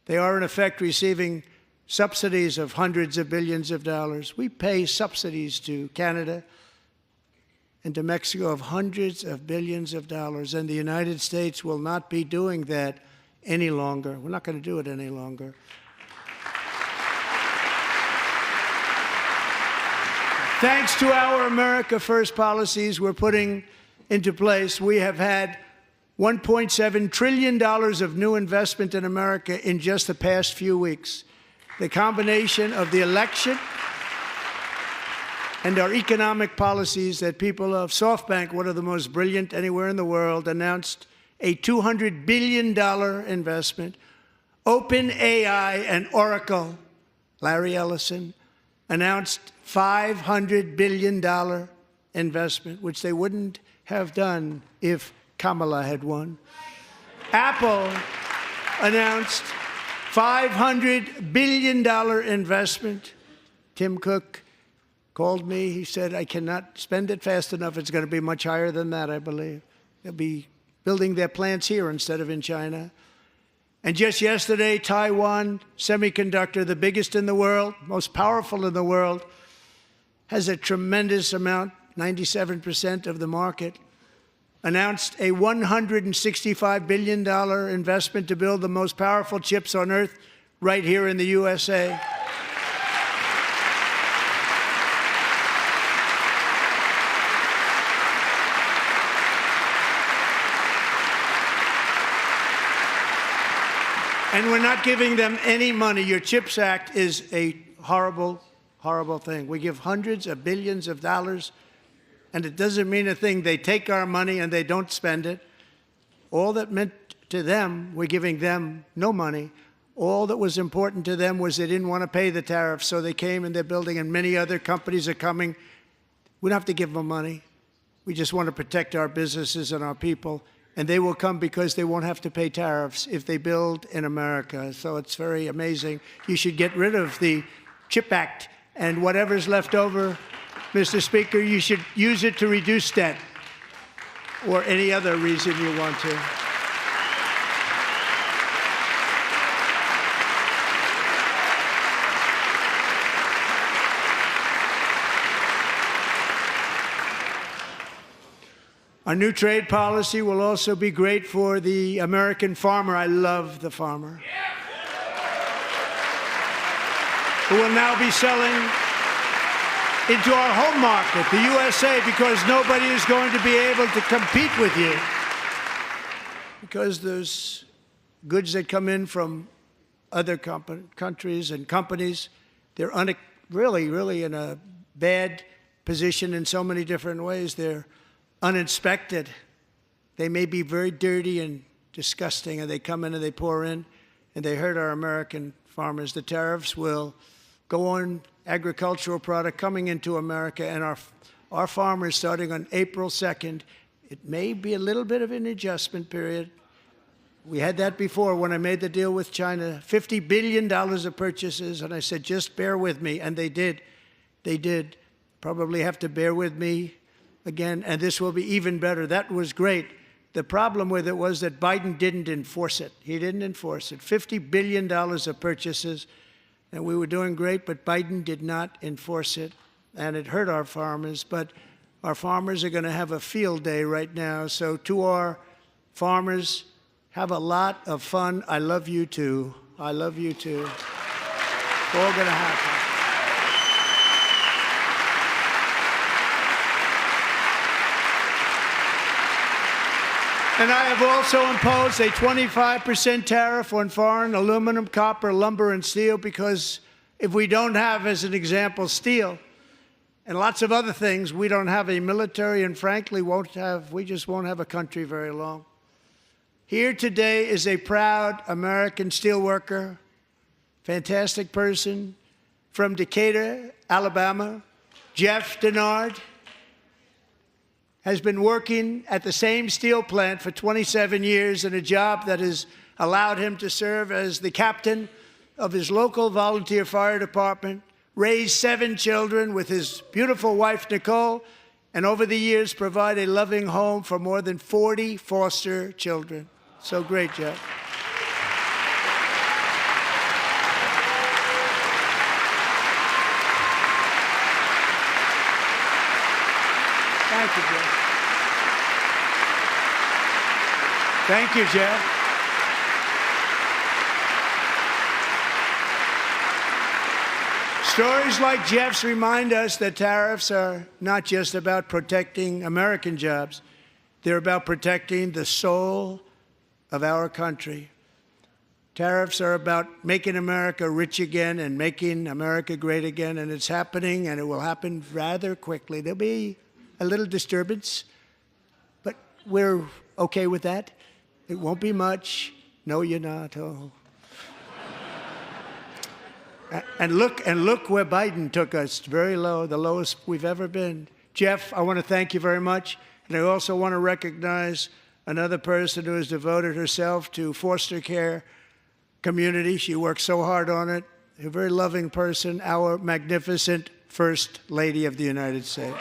They are, in effect, receiving subsidies of hundreds of billions of dollars. We pay subsidies to Canada and to Mexico of hundreds of billions of dollars, and the United States will not be doing that any longer. We're not going to do it any longer. Thanks to our America First policies we're putting into place, we have had $1.7 trillion of new investment in America in just the past few weeks. The combination of the election and our economic policies that people of SoftBank, one of the most brilliant anywhere in the world, announced a $200 billion investment. OpenAI and Oracle, Larry Ellison, announced $500 billion investment, which they wouldn't have done if Kamala had won. Apple announced $500 billion investment. Tim Cook called me. He said, I cannot spend it fast enough. It's going to be much higher than that, I believe. They'll be building their plants here instead of in China. And just yesterday, Taiwan Semiconductor, the biggest in the world, most powerful in the world, has a tremendous amount, 97% of the market, announced a $165 billion investment to build the most powerful chips on earth right here in the USA. And we're not giving them any money. Your CHIPS Act is a horrible, horrible thing. We give hundreds of billions of dollars, and it doesn't mean a thing. They take our money and they don't spend it. All that meant to them, we're giving them no money. All that was important to them was they didn't want to pay the tariffs, so they came and they're building, and many other companies are coming. We don't have to give them money. We just want to protect our businesses and our people. And they will come because they won't have to pay tariffs if they build in America. So it's very amazing. You should get rid of the CHIP Act, and whatever's left over, Mr. Speaker, you should use it to reduce debt or any other reason you want to. Our new trade policy will also be great for the American farmer. I love the farmer. Who will now be selling into our home market, the USA, because nobody is going to be able to compete with you. because there's goods that come in from other countries and companies. They're really in a bad position in so many different ways. They're uninspected. They may be very dirty and disgusting, and they come in and they pour in, and they hurt our American farmers. The tariffs will go on agricultural product coming into America, and our farmers, starting on April 2nd, it may be a little bit of an adjustment period. We had that before when I made the deal with China, $50 billion of purchases, and I said, just bear with me, and they did. They did. Probably have to bear with me again, and this will be even better. That was great. The problem with it was that Biden didn't enforce it. He didn't enforce it. $50 billion of purchases, and we were doing great, but Biden did not enforce it, and it hurt our farmers. But our farmers are going to have a field day right now. So to our farmers, have a lot of fun. I love you too. I love you too. It's all going to happen. And I have also imposed a 25% tariff on foreign aluminum, copper, lumber, and steel, because if we don't have, as an example, steel and lots of other things, we don't have a military, and frankly, we just won't have a country very long. Here today is a proud American steelworker, fantastic person from Decatur, Alabama, Jeff Denard. Has been working at the same steel plant for 27 years in a job that has allowed him to serve as the captain of his local volunteer fire department, raise 7 children with his beautiful wife, Nicole, and over the years provide a loving home for more than 40 foster children. So great, Jeff. Thank you, Jeff. Thank you, Jeff. Stories like Jeff's remind us that tariffs are not just about protecting American jobs. They're about protecting the soul of our country. Tariffs are about making America rich again and making America great again, and it's happening, and it will happen rather quickly. There'll be a little disturbance, but we're okay with that. It won't be much. No, you're not. Oh. And look where Biden took us, very low, the lowest we've ever been. Jeff, I want to thank you very much. And I also want to recognize another person who has devoted herself to foster care community. She works so hard on it. A very loving person, our magnificent First Lady of the United States.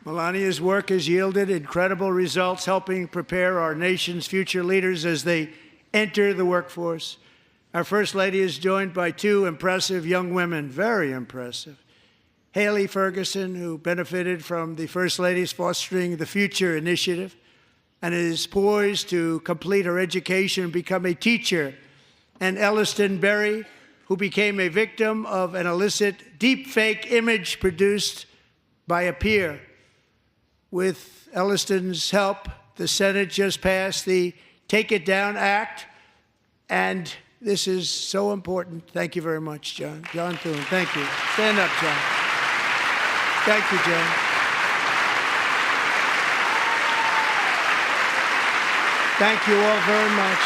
Melania's work has yielded incredible results, helping prepare our nation's future leaders as they enter the workforce. Our First Lady is joined by 2 impressive young women, very impressive. Haley Ferguson, who benefited from the First Lady's Fostering the Future initiative and is poised to complete her education and become a teacher. And Elliston Berry, who became a victim of an illicit deepfake image produced by a peer. With Elliston's help, the Senate just passed the Take It Down Act, and this is so important. Thank you very much, John. John Thune, thank you. Stand up, John. Thank you, John. Thank you all very much.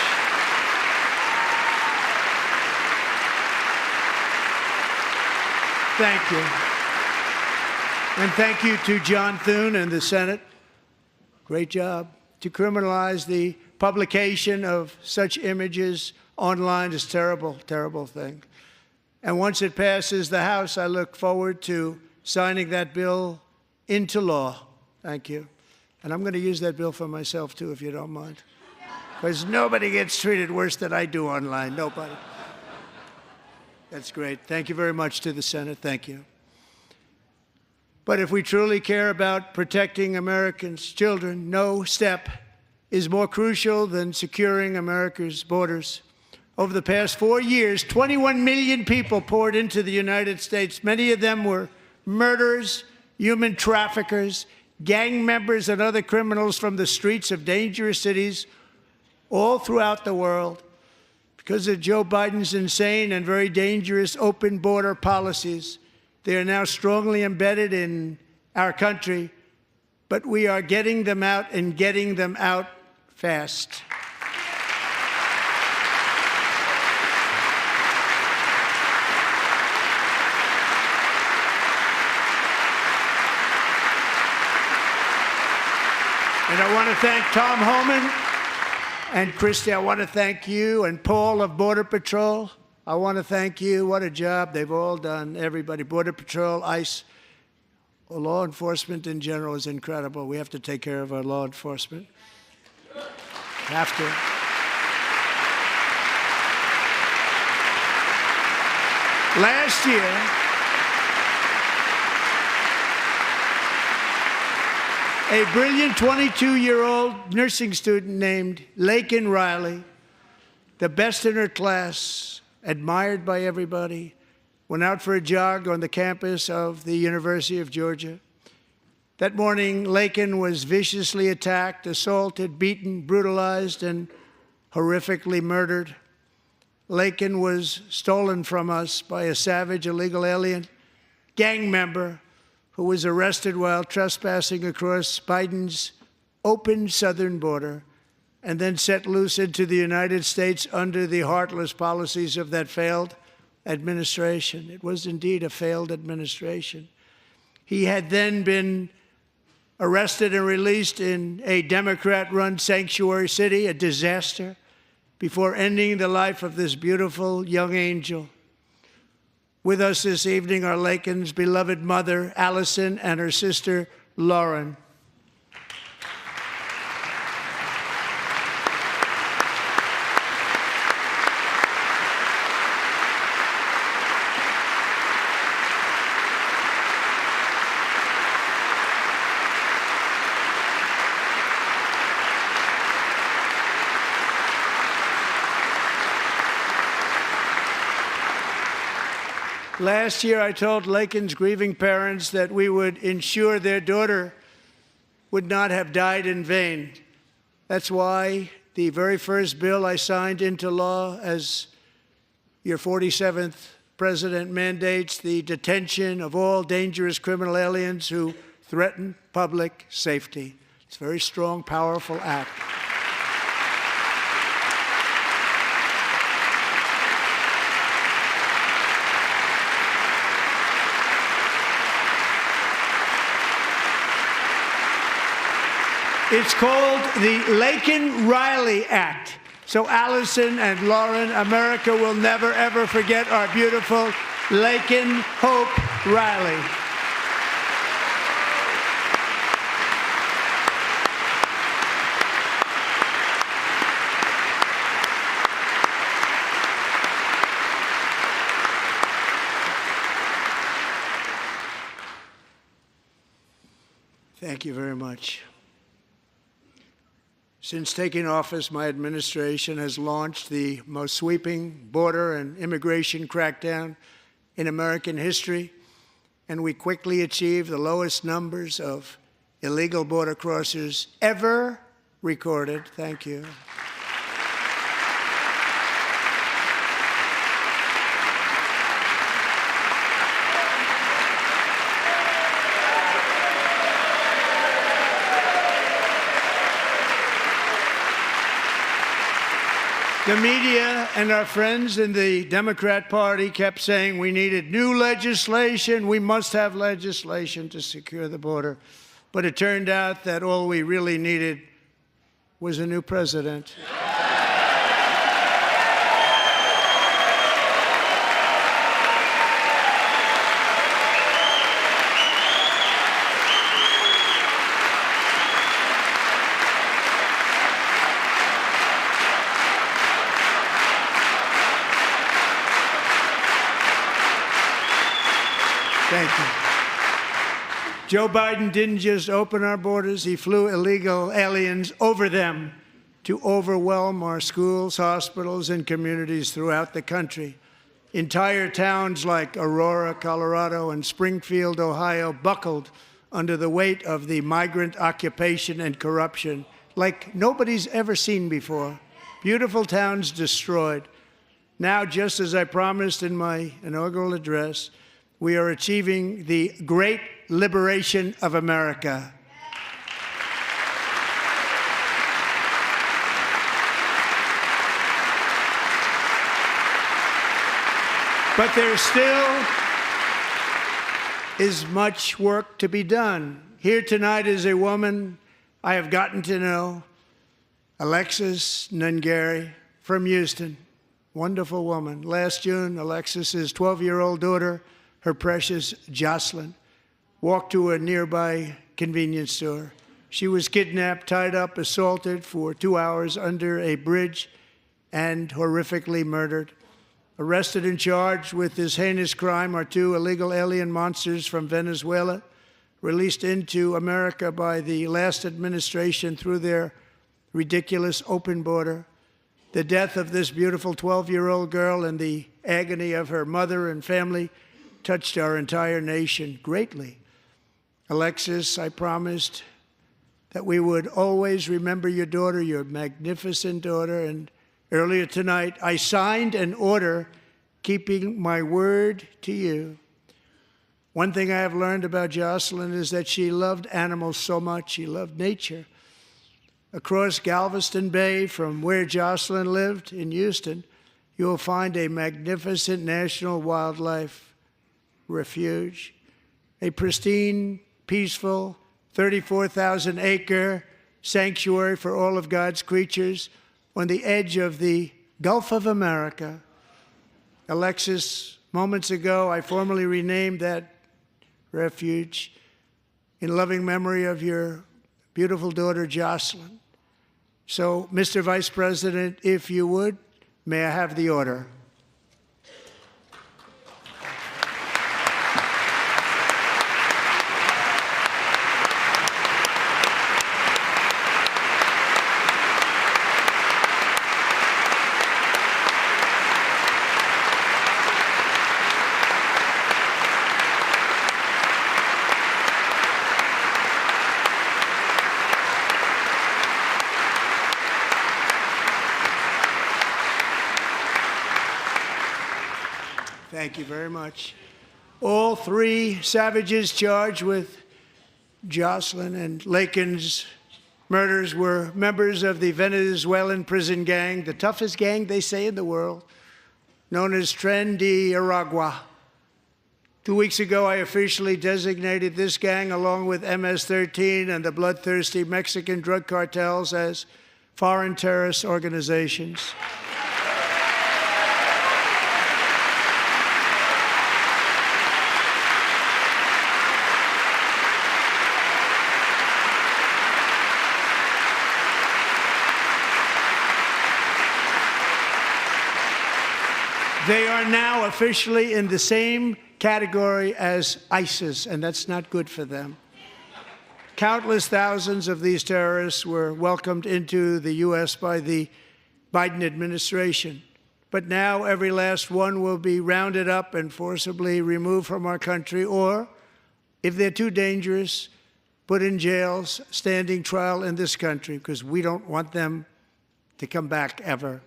Thank you. And thank you to John Thune and the Senate. Great job. To criminalize the publication of such images online is a terrible, terrible thing. And once it passes the House, I look forward to signing that bill into law. Thank you. And I'm going to use that bill for myself, too, if you don't mind. Because nobody gets treated worse than I do online. Nobody. That's great. Thank you very much to the Senate. Thank you. But if we truly care about protecting Americans' children, no step is more crucial than securing America's borders. Over the past 4 years, 21 million people poured into the United States. Many of them were murderers, human traffickers, gang members, and other criminals from the streets of dangerous cities all throughout the world. Because of Joe Biden's insane and very dangerous open border policies, they are now strongly embedded in our country, but we are getting them out and getting them out fast. And I want to thank Tom Homan and Christy. I want to thank you and Paul of Border Patrol. I want to thank you. What a job they've all done. Everybody, Border Patrol, ICE, law enforcement in general is incredible. We have to take care of our law enforcement. Have to. Last year, a brilliant 22-year-old nursing student named Laken Riley, the best in her class, admired by everybody, went out for a jog on the campus of the University of Georgia. That morning, Laken was viciously attacked, assaulted, beaten, brutalized, and horrifically murdered. Laken was stolen from us by a savage illegal alien gang member who was arrested while trespassing across Biden's open southern border and then set loose into the United States under the heartless policies of that failed administration. It was indeed a failed administration. He had then been arrested and released in a Democrat-run sanctuary city, a disaster, before ending the life of this beautiful young angel. With us this evening are Laken's beloved mother, Allison, and her sister, Lauren. Last year, I told Laken's grieving parents that we would ensure their daughter would not have died in vain. That's why the very first bill I signed into law as your 47th president mandates the detention of all dangerous criminal aliens who threaten public safety. It's a very strong, powerful act. It's called the Laken-Riley Act. So Allison and Lauren, America will never, ever forget our beautiful Laken Hope Riley. Thank you very much. Since taking office, my administration has launched the most sweeping border and immigration crackdown in American history, and we quickly achieved the lowest numbers of illegal border crossers ever recorded. Thank you. The media and our friends in the Democrat Party kept saying we needed new legislation, we must have legislation to secure the border. But it turned out that all we really needed was a new president. Thank you. Joe Biden didn't just open our borders, he flew illegal aliens over them to overwhelm our schools, hospitals, and communities throughout the country. Entire towns like Aurora, Colorado, and Springfield, Ohio, buckled under the weight of the migrant occupation and corruption like nobody's ever seen before. Beautiful towns destroyed. Now, just as I promised in my inaugural address, we are achieving the great liberation of America. But there still is much work to be done. Here tonight is a woman I have gotten to know, Alexis Nungari from Houston. Wonderful woman. Last June, Alexis's 12-year-old daughter, her precious Jocelyn, walked to a nearby convenience store. She was kidnapped, tied up, assaulted for 2 hours under a bridge, and horrifically murdered. Arrested and charged with this heinous crime are 2 illegal alien monsters from Venezuela, released into America by the last administration through their ridiculous open border. The death of this beautiful 12-year-old girl and the agony of her mother and family touched our entire nation greatly. Alexis, I promised that we would always remember your daughter, your magnificent daughter, and earlier tonight, I signed an order keeping my word to you. One thing I have learned about Jocelyn is that she loved animals so much. She loved nature. Across Galveston Bay, from where Jocelyn lived in Houston, you will find a magnificent national wildlife refuge, a pristine, peaceful, 34,000-acre sanctuary for all of God's creatures on the edge of the Gulf of America. Alexis, moments ago, I formally renamed that refuge in loving memory of your beautiful daughter, Jocelyn. So, Mr. Vice President, if you would, may I have the order? Thank you very much. All 3 savages charged with Jocelyn and Lakin's murders were members of the Venezuelan prison gang, the toughest gang, they say, in the world, known as Tren de Aragua. 2 weeks ago, I officially designated this gang, along with MS-13 and the bloodthirsty Mexican drug cartels, as foreign terrorist organizations. They are now officially in the same category as ISIS, and that's not good for them. Countless thousands of these terrorists were welcomed into the U.S. by the Biden administration. But now every last one will be rounded up and forcibly removed from our country, or, if they're too dangerous, put in jails, standing trial in this country, because we don't want them to come back ever.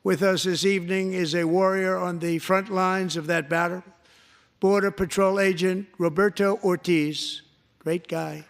With us this evening is a warrior on the front lines of that battle, Border Patrol Agent Roberto Ortiz. Great guy.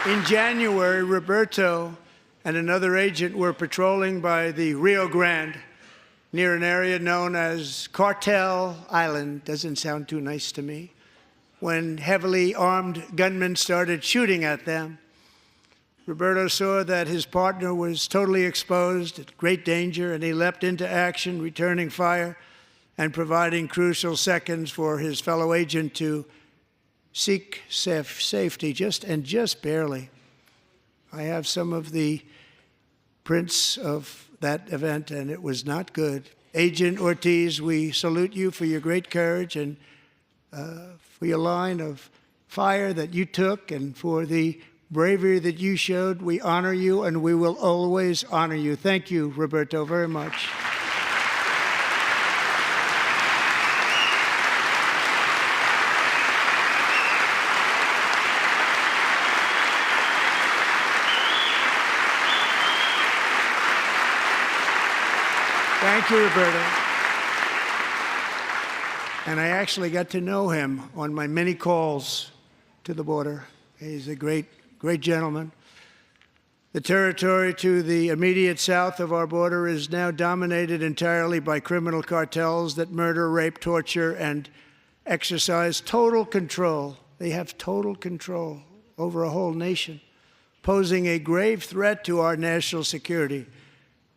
In January, Roberto and another agent were patrolling by the Rio Grande near an area known as Cartel Island. Doesn't sound too nice to me. When heavily armed gunmen started shooting at them. Roberto saw that his partner was totally exposed, at great danger, and he leapt into action, returning fire and providing crucial seconds for his fellow agent to seek safety, just barely. I have some of the prints of that event, and it was not good. Agent Ortiz, we salute you for your great courage and for your line of fire that you took and for the bravery that you showed. We honor you, and we will always honor you. Thank you, Roberto, very much. Thank you, Roberto. And I actually got to know him on my many calls to the border. He's a great gentleman. The territory to the immediate south of our border is now dominated entirely by criminal cartels that murder, rape, torture, and exercise total control. They have total control over a whole nation, posing a grave threat to our national security.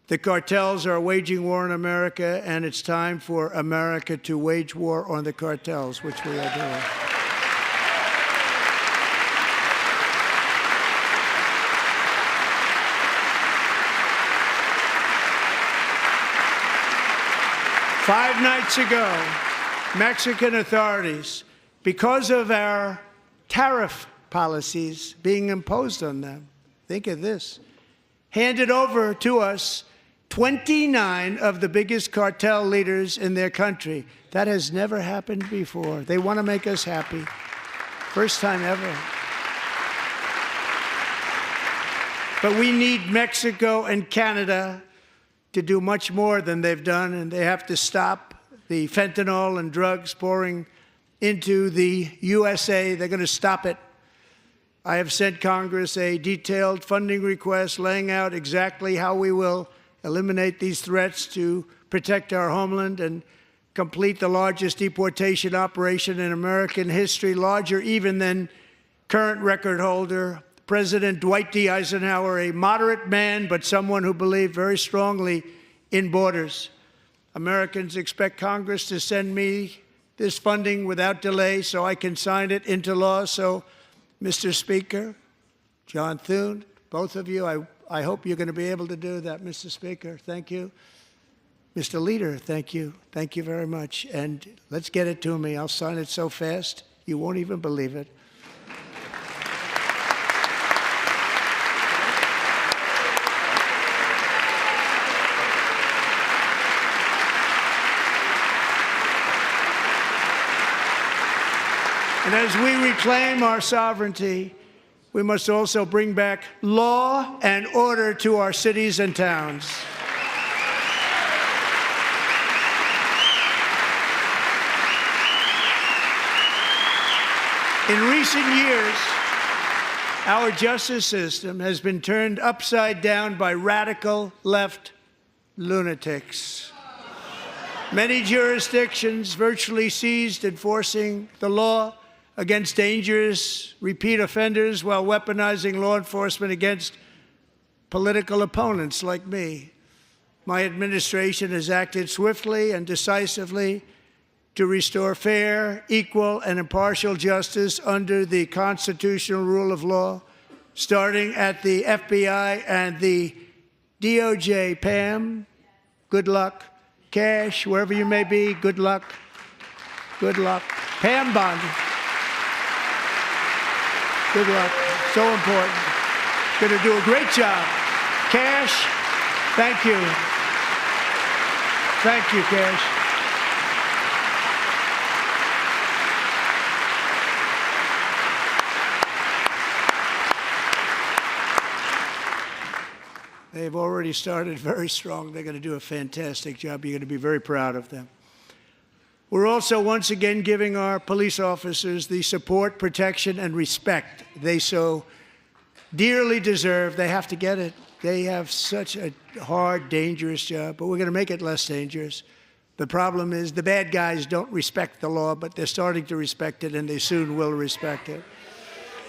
The cartels are waging war on America, and it's time for America to wage war on the cartels, which we are doing. Five nights ago, Mexican authorities, because of our tariff policies being imposed on them, think of this, handed over to us 29 of the biggest cartel leaders in their country. That has never happened before. They want to make us happy. First time ever. But we need Mexico and Canada to do much more than they've done, and they have to stop the fentanyl and drugs pouring into the USA. They're going to stop it. I have sent Congress a detailed funding request laying out exactly how we will eliminate these threats to protect our homeland and complete the largest deportation operation in American history, larger even than current record holder, President Dwight D. Eisenhower, a moderate man, but someone who believed very strongly in borders. Americans expect Congress to send me this funding without delay so I can sign it into law. So, Mr. Speaker, John Thune, both of you, I hope you're going to be able to do that, Mr. Speaker. Thank you. Mr. Leader, thank you. Thank you very much. And let's get it to me. I'll sign it so fast, you won't even believe it. And as we reclaim our sovereignty, we must also bring back law and order to our cities and towns. In recent years, our justice system has been turned upside down by radical left lunatics. Many jurisdictions virtually ceased enforcing the law against dangerous repeat offenders while weaponizing law enforcement against political opponents like me. My administration has acted swiftly and decisively to restore fair, equal, and impartial justice under the constitutional rule of law, starting at the FBI and the DOJ. Pam, good luck. Cash, wherever you may be, good luck. Good luck. Pam Bondi. Good luck. So important. Going to do a great job. Cash, thank you. Thank you, Cash. They've already started very strong. They're going to do a fantastic job. You're going to be very proud of them. We're also once again giving our police officers the support, protection, and respect they so dearly deserve. They have to get it. They have such a hard, dangerous job, but we're going to make it less dangerous. The problem is the bad guys don't respect the law, but they're starting to respect it, and they soon will respect it.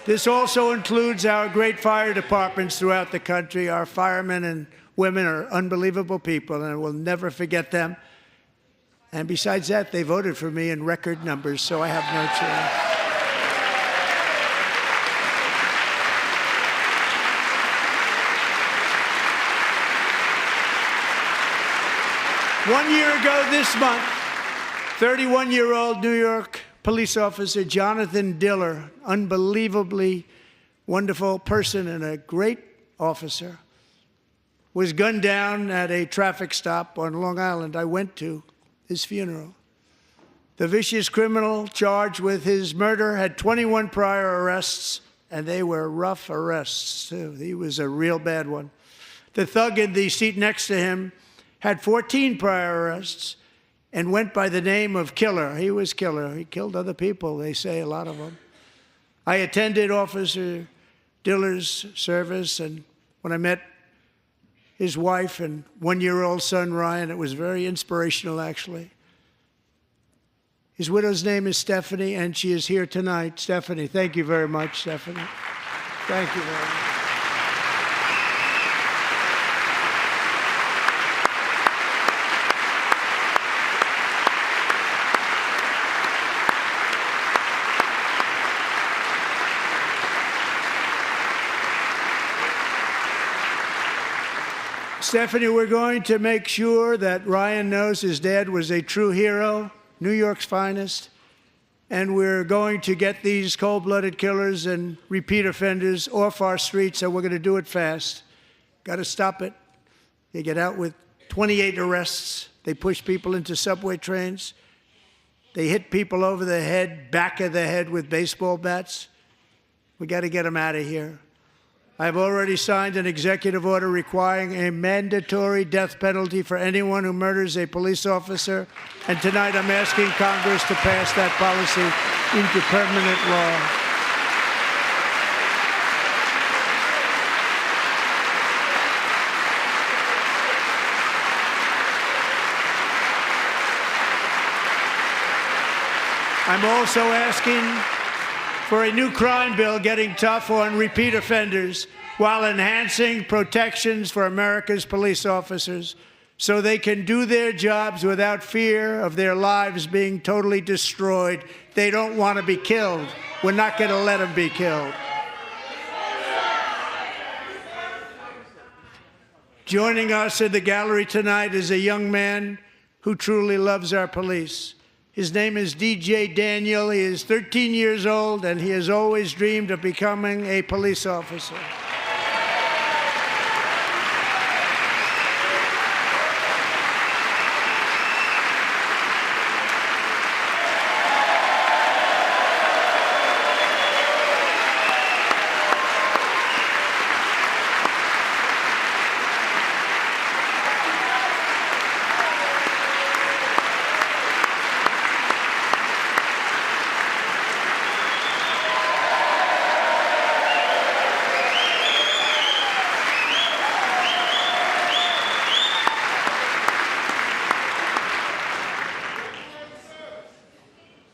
This also includes our great fire departments throughout the country. Our firemen and women are unbelievable people, and we'll never forget them. And besides that, they voted for me in record numbers, so I have no choice. 1 year ago this month, 31-year-old New York police officer Jonathan Diller, unbelievably wonderful person and a great officer, was gunned down at a traffic stop on Long Island. I went to his funeral. The vicious criminal charged with his murder had 21 prior arrests, and they were rough arrests, too. He was a real bad one. The thug in the seat next to him had 14 prior arrests and went by the name of Killer. He was Killer. He killed other people, they say, a lot of them. I attended Officer Diller's service, and when I met his wife and one-year-old son, Ryan, it was very inspirational, actually. His widow's name is Stephanie, and she is here tonight. Stephanie, thank you very much, Stephanie. Thank you very much. Stephanie, we're going to make sure that Ryan knows his dad was a true hero, New York's finest, and we're going to get these cold-blooded killers and repeat offenders off our streets, and we're going to do it fast. Got to stop it. They get out with 28 arrests. They push people into subway trains. They hit people over the head, back of the head with baseball bats. We got to get them out of here. I've already signed an executive order requiring a mandatory death penalty for anyone who murders a police officer, and tonight I'm asking Congress to pass that policy into permanent law. I'm also asking for a new crime bill getting tough on repeat offenders while enhancing protections for America's police officers so they can do their jobs without fear of their lives being totally destroyed. They don't want to be killed. We're not going to let them be killed. Joining us in the gallery tonight is a young man who truly loves our police. His name is DJ Daniel. He is 13 years old, and he has always dreamed of becoming a police officer.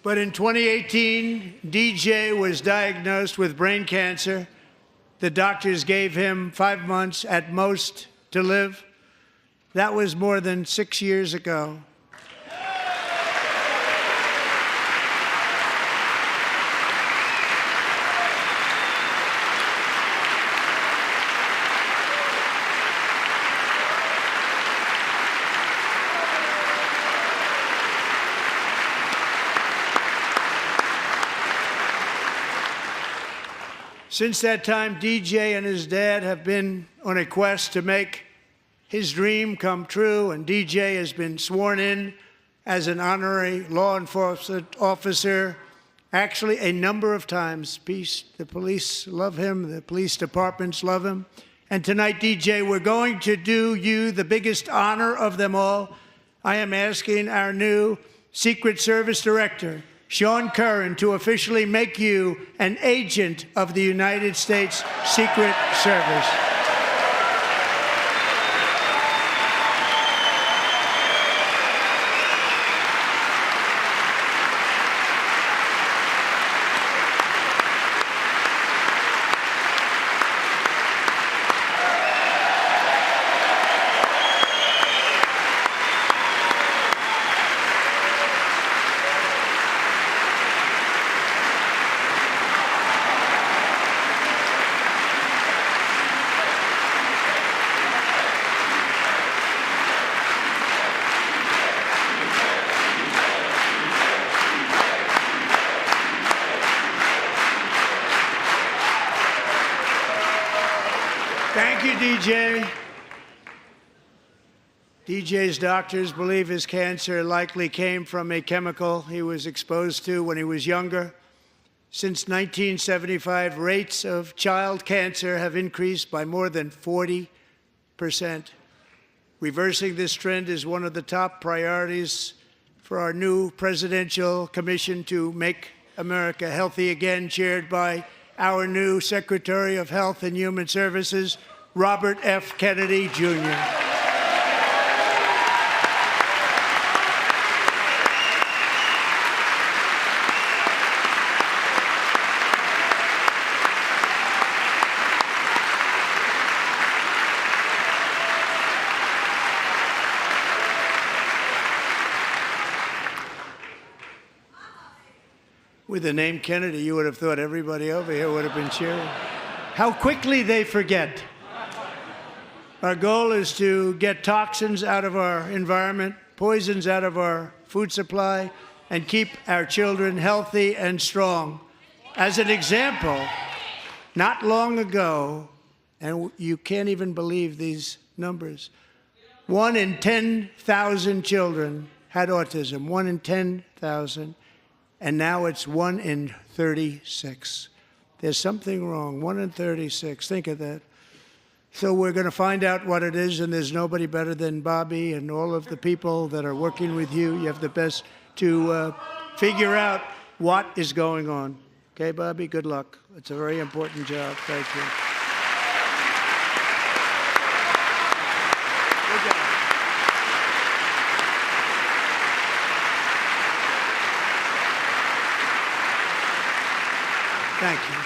But in 2018, DJ was diagnosed with brain cancer. The doctors gave him 5 months at most to live. That was more than 6 years ago. Since that time, DJ and his dad have been on a quest to make his dream come true, and DJ has been sworn in as an honorary law enforcement officer, actually a number of times. The police love him, the police departments love him. And tonight, DJ, we're going to do you the biggest honor of them all. I am asking our new Secret Service Director, Sean Curran, to officially make you an agent of the United States Secret Service. DJ. DJ's doctors believe his cancer likely came from a chemical he was exposed to when he was younger. Since 1975, rates of child cancer have increased by more than 40%. Reversing this trend is one of the top priorities for our new presidential commission to make America healthy again, chaired by our new Secretary of Health and Human Services, Robert F. Kennedy, Jr. With the name Kennedy, you would have thought everybody over here would have been cheering. How quickly they forget. Our goal is to get toxins out of our environment, poisons out of our food supply, and keep our children healthy and strong. As an example, not long ago, and you can't even believe these numbers, 1 in 10,000 children had autism, 1 in 10,000. And now it's 1 in 36. There's something wrong. 1 in 36. Think of that. So we're going to find out what it is, and there's nobody better than Bobby and all of the people that are working with you. You have the best to figure out what is going on. Okay, Bobby? Good luck. It's a very important job. Thank you. Good job. Thank you.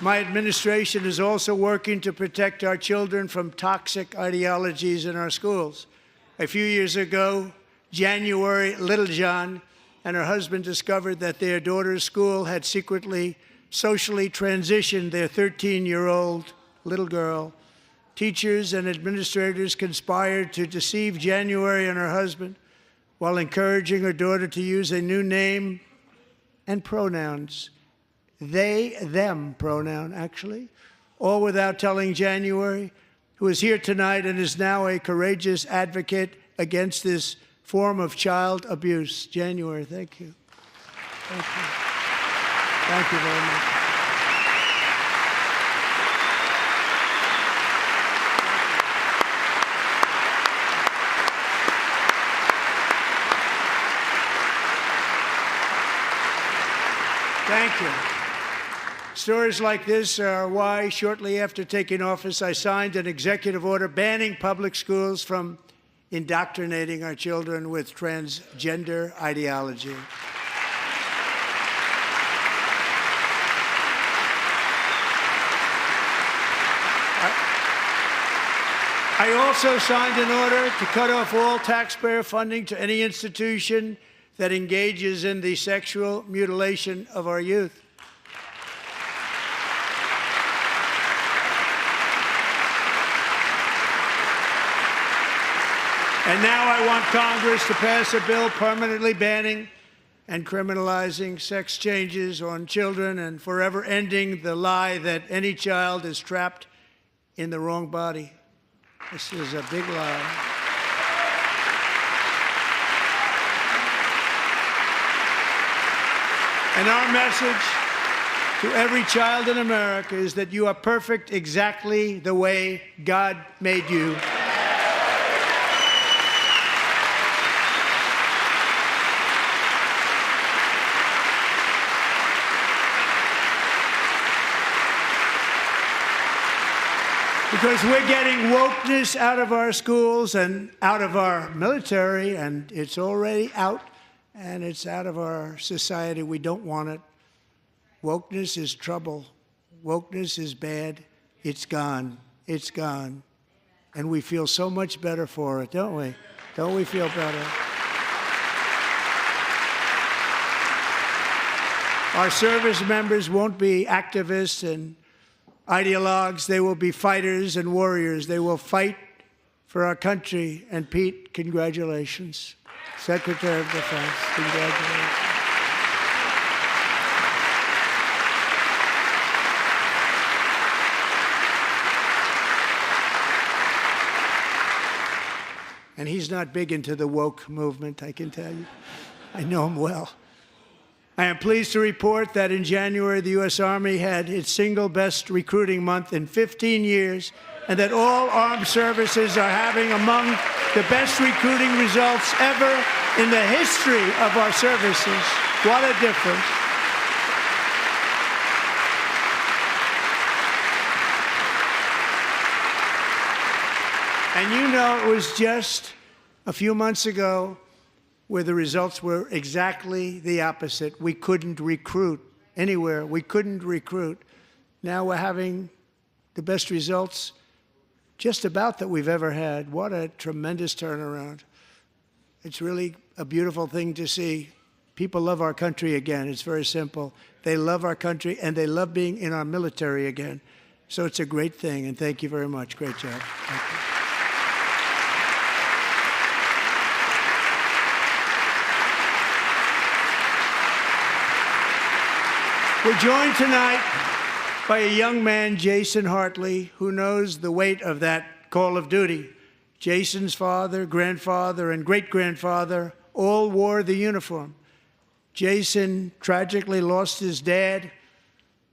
My administration is also working to protect our children from toxic ideologies in our schools. A few years ago, January Littlejohn and her husband discovered that their daughter's school had secretly, socially transitioned their 13-year-old little girl. Teachers and administrators conspired to deceive January and her husband while encouraging her daughter to use a new name and pronouns. They, them pronoun, actually, all without telling January, who is here tonight and is now a courageous advocate against this form of child abuse. January, thank you. Thank you. Thank you very much. Thank you. Stories like this are why, shortly after taking office, I signed an executive order banning public schools from indoctrinating our children with transgender ideology. I also signed an order to cut off all taxpayer funding to any institution that engages in the sexual mutilation of our youth. And now I want Congress to pass a bill permanently banning and criminalizing sex changes on children and forever ending the lie that any child is trapped in the wrong body. This is a big lie. And our message to every child in America is that you are perfect exactly the way God made you. Because we're getting wokeness out of our schools and out of our military, and it's already out, and it's out of our society. We don't want it. Wokeness is trouble. Wokeness is bad. It's gone. It's gone. And we feel so much better for it, don't we? Don't we feel better? Our service members won't be activists and ideologues. They will be fighters and warriors. They will fight for our country. And Pete, congratulations. Secretary of Defense, congratulations. And he's not big into the woke movement, I can tell you. I know him well. I am pleased to report that in January, the U.S. Army had its single best recruiting month in 15 years, and that all armed services are having among the best recruiting results ever in the history of our services. What a difference. And you know, it was just a few months ago where the results were exactly the opposite. We couldn't recruit anywhere. We couldn't recruit. Now we're having the best results just about that we've ever had. What a tremendous turnaround. It's really a beautiful thing to see. People love our country again. It's very simple. They love our country, and they love being in our military again. So it's a great thing, and thank you very much. Great job. Thank you. We're joined tonight by a young man, Jason Hartley, who knows the weight of that call of duty. Jason's father, grandfather, and great-grandfather all wore the uniform. Jason tragically lost his dad,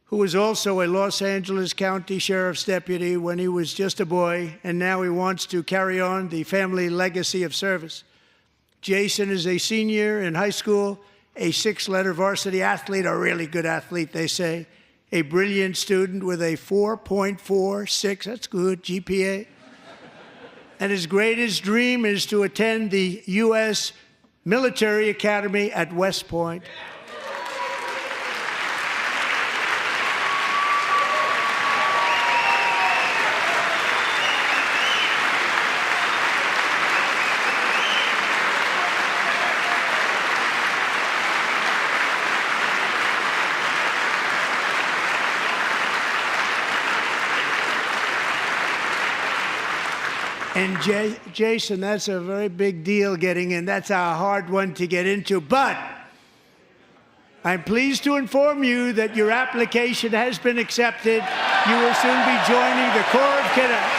who was also a Los Angeles County Sheriff's deputy when he was just a boy, and now he wants to carry on the family legacy of service. Jason is a senior in high school, a six-letter varsity athlete, a really good athlete, they say, a brilliant student with a 4.46, that's good, GPA. And his greatest dream is to attend the U.S. Military Academy at West Point. And Jason, that's a very big deal getting in. That's a hard one to get into. But I'm pleased to inform you that your application has been accepted. You will soon be joining the Corps of Cadets.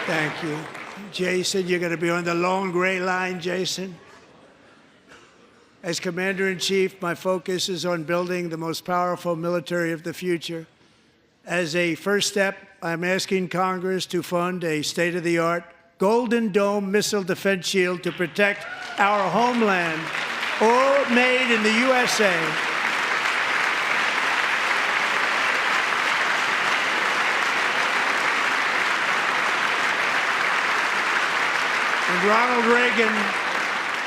Thank you. Jason, you're going to be on the long gray line, Jason. As Commander-in-Chief, my focus is on building the most powerful military of the future. As a first step, I'm asking Congress to fund a state-of-the-art Golden Dome missile defense shield to protect our homeland, all made in the USA. And Ronald Reagan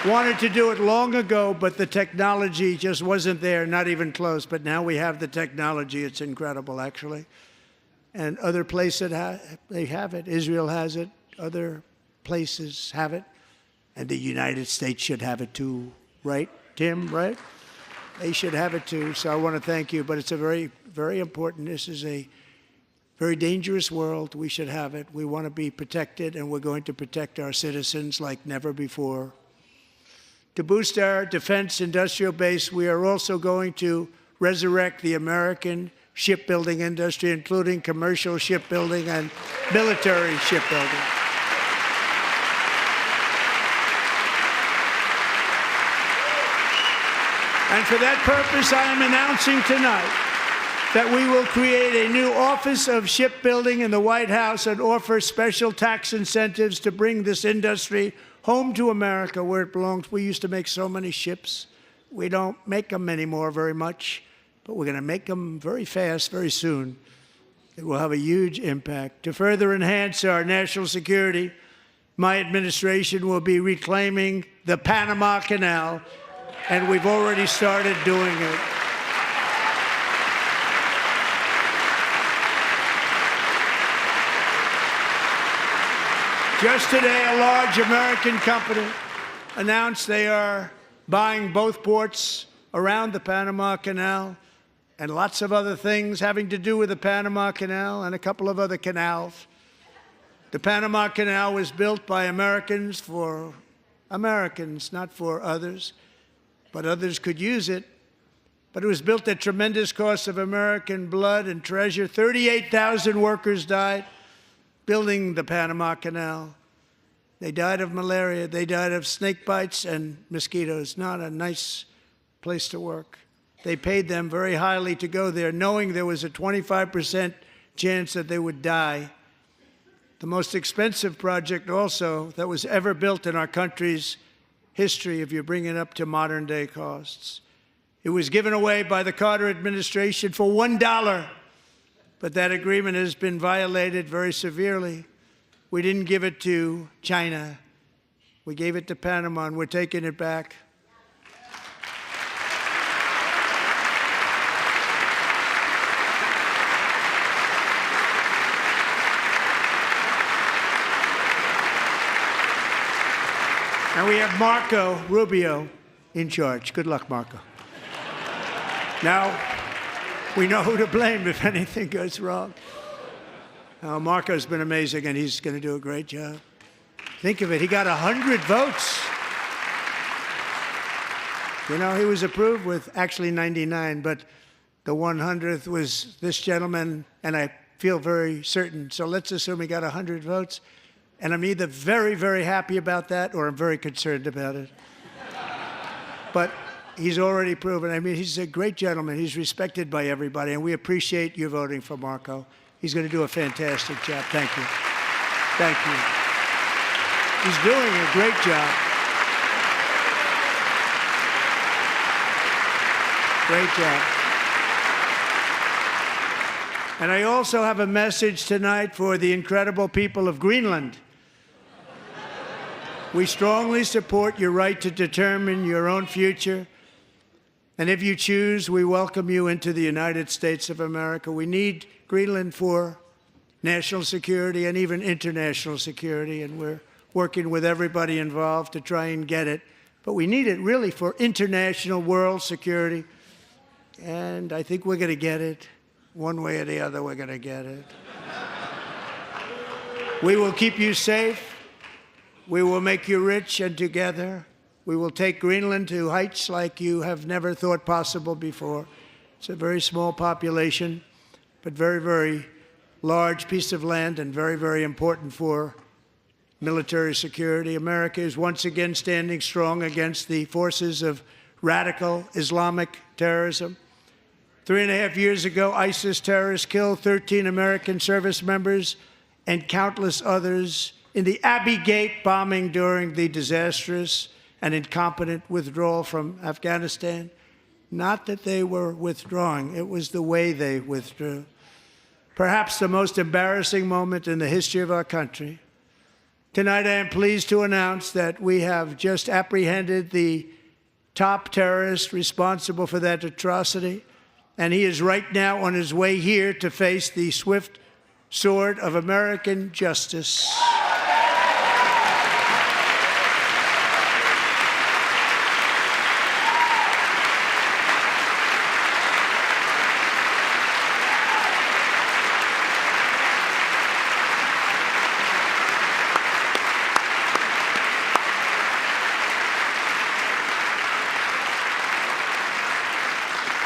wanted to do it long ago, but the technology just wasn't there, not even close. But now we have the technology. It's incredible, actually. And other places, they have it. Israel has it. Other places have it. And the United States should have it too, right, Tim, right? They should have it too. So I want to thank you. But it's a very, very important. This is a very dangerous world. We should have it. We want to be protected, and we're going to protect our citizens like never before. To boost our defense industrial base, we are also going to resurrect the American shipbuilding industry, including commercial shipbuilding and military shipbuilding. And for that purpose, I am announcing tonight that we will create a new Office of Shipbuilding in the White House and offer special tax incentives to bring this industry home to America where it belongs. We used to make so many ships. We don't make them anymore very much, but we're going to make them very fast, very soon. It will have a huge impact. To further enhance our national security, my administration will be reclaiming the Panama Canal, and we've already started doing it. Just today, a large American company announced they are buying both ports around the Panama Canal and lots of other things having to do with the Panama Canal and a couple of other canals. The Panama Canal was built by Americans for Americans, not for others, but others could use it. But it was built at tremendous cost of American blood and treasure. 38,000 workers died building the Panama Canal. They died of malaria. They died of snake bites and mosquitoes. Not a nice place to work. They paid them very highly to go there, knowing there was a 25% chance that they would die. The most expensive project also that was ever built in our country's history, if you bring it up to modern day costs. It was given away by the Carter administration for $1, but that agreement has been violated very severely. We didn't give it to China. We gave it to Panama, and we're taking it back. And we have Marco Rubio in charge. Good luck, Marco. Now, we know who to blame if anything goes wrong. Marco's been amazing, and he's going to do a great job. Think of it. He got 100 votes. You know, he was approved with actually 99, but the 100th was this gentleman, and I feel very certain. So let's assume he got 100 votes. And I'm either very, very happy about that or I'm very concerned about it. But he's already proven. I mean, he's a great gentleman. He's respected by everybody, and we appreciate you voting for Marco. He's going to do a fantastic job. Thank you. Thank you. He's doing a great job. Great job. And I also have a message tonight for the incredible people of Greenland. We strongly support your right to determine your own future. And if you choose, we welcome you into the United States of America. We need Greenland for national security and even international security, and we're working with everybody involved to try and get it. But we need it really for international world security, and I think we're going to get it. One way or the other, we're going to get it. We will keep you safe. We will make you rich, and together we will take Greenland to heights like you have never thought possible before. It's a very small population, but very, very large piece of land and very, very important for military security. America is once again standing strong against the forces of radical Islamic terrorism. 3.5 years ago, ISIS terrorists killed 13 American service members and countless others in the Abbey Gate bombing during the disastrous and incompetent withdrawal from Afghanistan. Not that they were withdrawing, it was the way they withdrew. Perhaps the most embarrassing moment in the history of our country. Tonight, I am pleased to announce that we have just apprehended the top terrorist responsible for that atrocity, and he is right now on his way here to face the swift sword of American justice.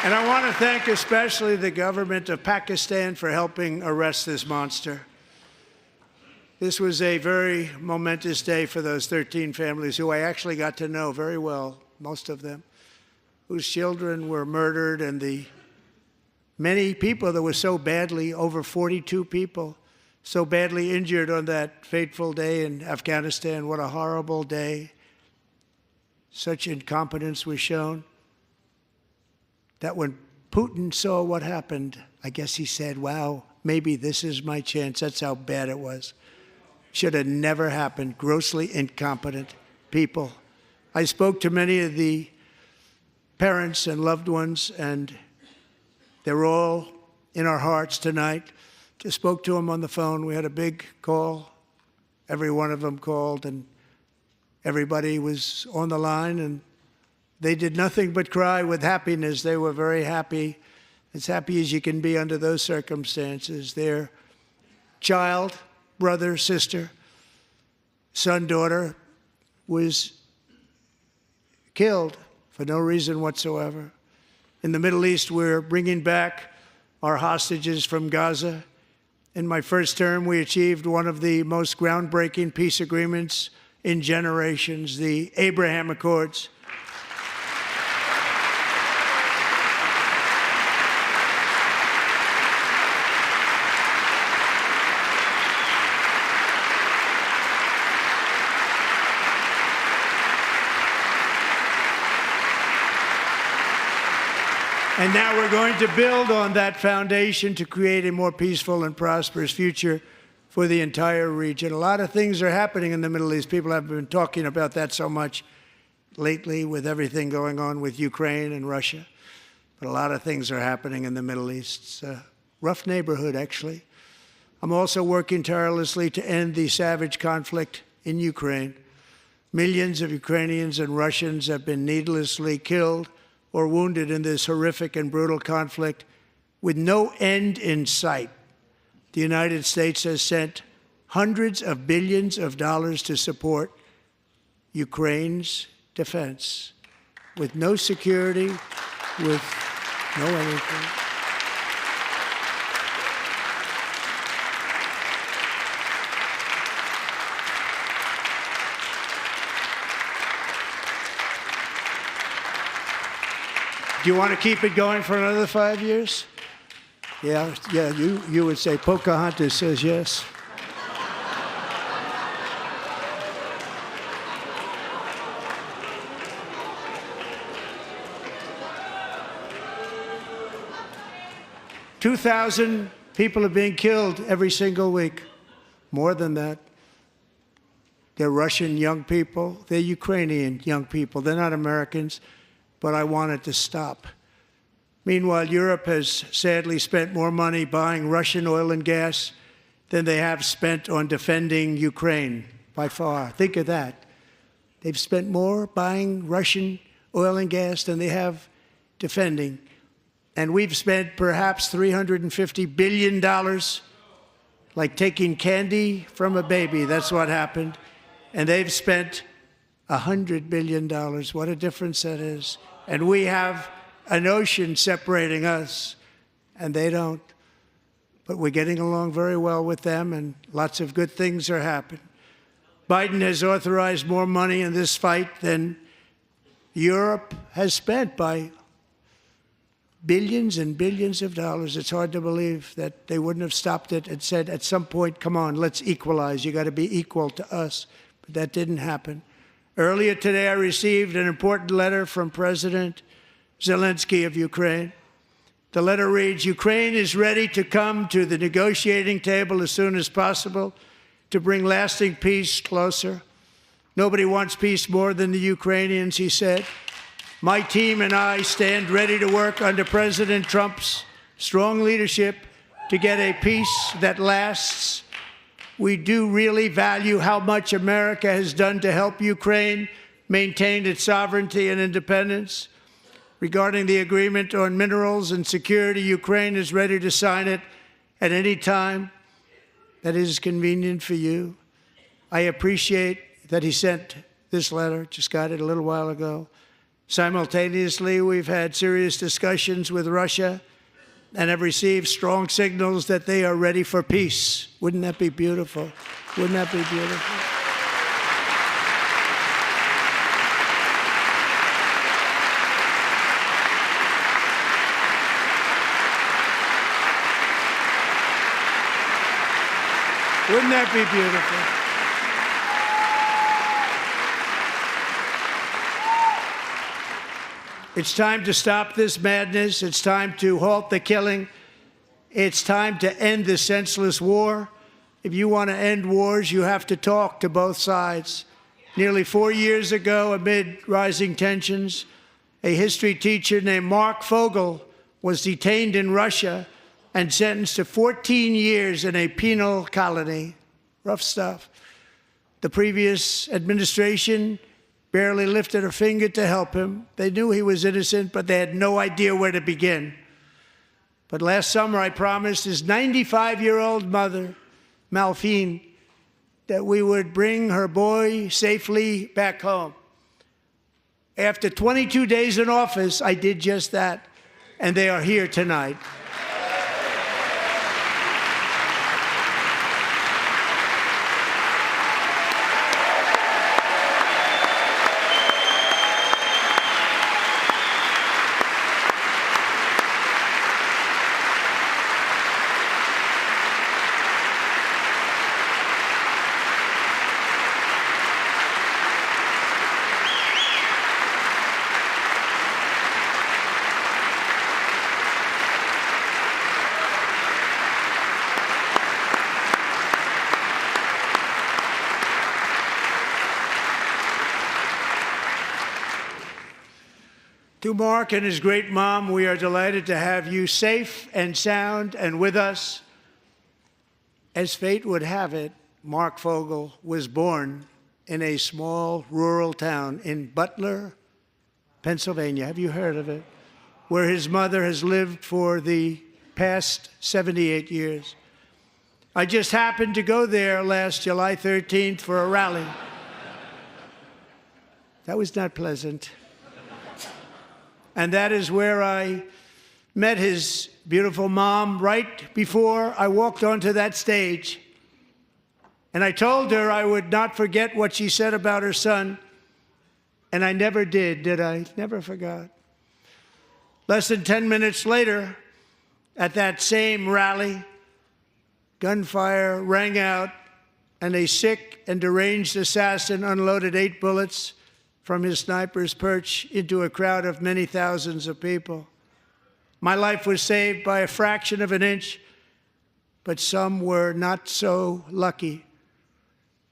And I want to thank especially the government of Pakistan for helping arrest this monster. This was a very momentous day for those 13 families who I actually got to know very well, most of them, whose children were murdered, and the many people that were so badly, over 42 people, so badly injured on that fateful day in Afghanistan. What a horrible day. Such incompetence was shown that when Putin saw what happened, I guess he said, wow, maybe this is my chance. That's how bad it was. Should have never happened. Grossly incompetent people. I spoke to many of the parents and loved ones, and they're all in our hearts tonight. Just spoke to them on the phone. We had a big call. Every one of them called, and Everybody was on the line, and they did nothing but cry with happiness. They were very happy, as happy as you can be under those circumstances. Their child, brother, sister, son, daughter was killed for no reason whatsoever. In the Middle East, we're bringing back our hostages from Gaza. In my first term, we achieved one of the most groundbreaking peace agreements in generations, the Abraham Accords. And now we're going to build on that foundation to create a more peaceful and prosperous future for the entire region. A lot of things are happening in the Middle East. People have been talking about that so much lately with everything going on with Ukraine and Russia. But a lot of things are happening in the Middle East. It's a rough neighborhood, actually. I'm also working tirelessly to end the savage conflict in Ukraine. Millions of Ukrainians and Russians have been needlessly killed or wounded in this horrific and brutal conflict with no end in sight. The United States has sent hundreds of billions of dollars to support Ukraine's defense with no security, with no anything. Do you want to keep it going for another 5 years? Yeah, you would say Pocahontas says yes. $2,000 people are being killed every single week. More than that. They're Russian young people. They're Ukrainian young people. They're not Americans. But I want it to stop. Meanwhile, Europe has sadly spent more money buying Russian oil and gas than they have spent on defending Ukraine, by far. Think of that. They've spent more buying Russian oil and gas than they have defending. And we've spent perhaps $350 billion, like taking candy from a baby. That's what happened. And they've spent $100 billion. What a difference that is. And we have an ocean separating us, and they don't. But we're getting along very well with them, and lots of good things are happening. Biden has authorized more money in this fight than Europe has spent by billions and billions of dollars. It's hard to believe that they wouldn't have stopped it and said at some point, come on, let's equalize. You got to be equal to us. But that didn't happen. Earlier today, I received an important letter from President Zelensky of Ukraine. The letter reads, Ukraine is ready to come to the negotiating table as soon as possible to bring lasting peace closer. Nobody wants peace more than the Ukrainians, he said. My team and I stand ready to work under President Trump's strong leadership to get a peace that lasts. We do really value how much America has done to help Ukraine maintain its sovereignty and independence. Regarding the agreement on minerals and security, Ukraine is ready to sign it at any time that is convenient for you. I appreciate that he sent this letter, just got it a little while ago. Simultaneously, we've had serious discussions with Russia and have received strong signals that they are ready for peace. Wouldn't that be beautiful? Wouldn't that be beautiful? Wouldn't that be beautiful? It's time to stop this madness. It's time to halt the killing. It's time to end this senseless war. If you want to end wars, you have to talk to both sides. Nearly 4 years ago, amid rising tensions, a history teacher named Mark Fogel was detained in Russia and sentenced to 14 years in a penal colony. Rough stuff. The previous administration barely lifted a finger to help him. They knew he was innocent, but they had no idea where to begin. But last summer, I promised his 95-year-old mother, Malphine, that we would bring her boy safely back home. After 22 days in office, I did just that, and they are here tonight. To Mark and his great mom, we are delighted to have you safe and sound and with us. As fate would have it, Mark Fogel was born in a small rural town in Butler, Pennsylvania. Have you heard of it? Where his mother has lived for the past 78 years. I just happened to go there last July 13th for a rally. That was not pleasant. And that is where I met his beautiful mom right before I walked onto that stage. And I told her I would not forget what she said about her son. And I never did I? Never forgot. Less than 10 minutes later, at that same rally, gunfire rang out, and a sick and deranged assassin unloaded 8 bullets from his sniper's perch into a crowd of many thousands of people. My life was saved by a fraction of an inch, but some were not so lucky.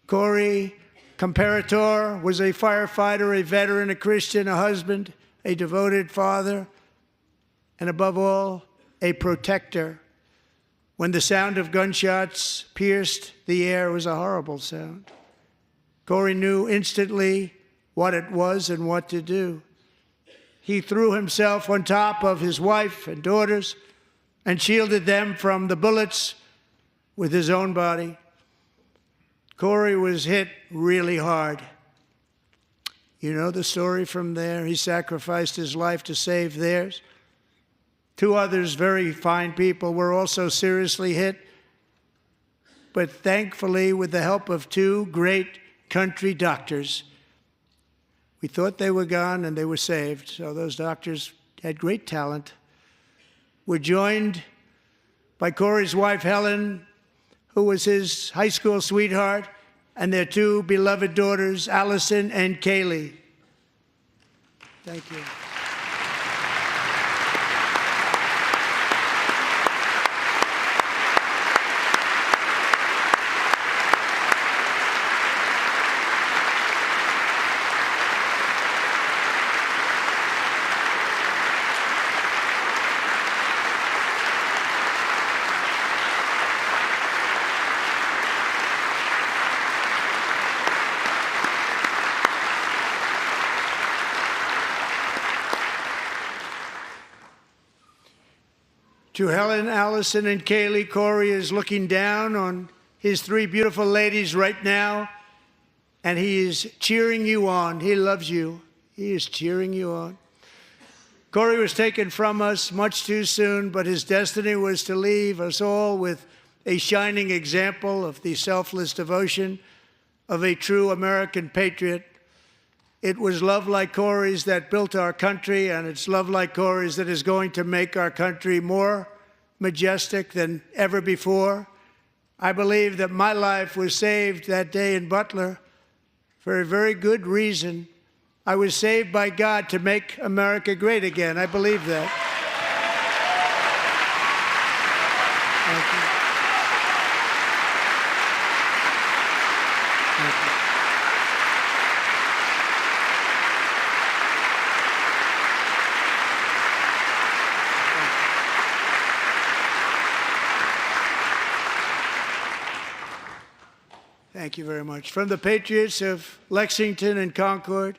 Corey Comparator was a firefighter, a veteran, a Christian, a husband, a devoted father, and above all, a protector. When the sound of gunshots pierced the air, it was a horrible sound. Corey knew instantly what it was and what to do. He threw himself on top of his wife and daughters and shielded them from the bullets with his own body. Corey was hit really hard. You know the story from there. He sacrificed his life to save theirs. 2 others, very fine people, were also seriously hit. But thankfully, with the help of 2 great country doctors, we thought they were gone and they were saved. So those doctors had great talent. We're joined by Corey's wife, Helen, who was his high school sweetheart, and their 2 beloved daughters, Allison and Kaylee. Thank you. To Helen, Allison, and Kaylee, Corey is looking down on his 3 beautiful ladies right now, and he is cheering you on. He loves you. He is cheering you on. Corey was taken from us much too soon, but his destiny was to leave us all with a shining example of the selfless devotion of a true American patriot. It was love like Corey's that built our country, and it's love like Corey's that is going to make our country more majestic than ever before. I believe that my life was saved that day in Butler for a very good reason. I was saved by God to make America great again. I believe that. Thank you. Thank you. Thank you very much. From the patriots of Lexington and Concord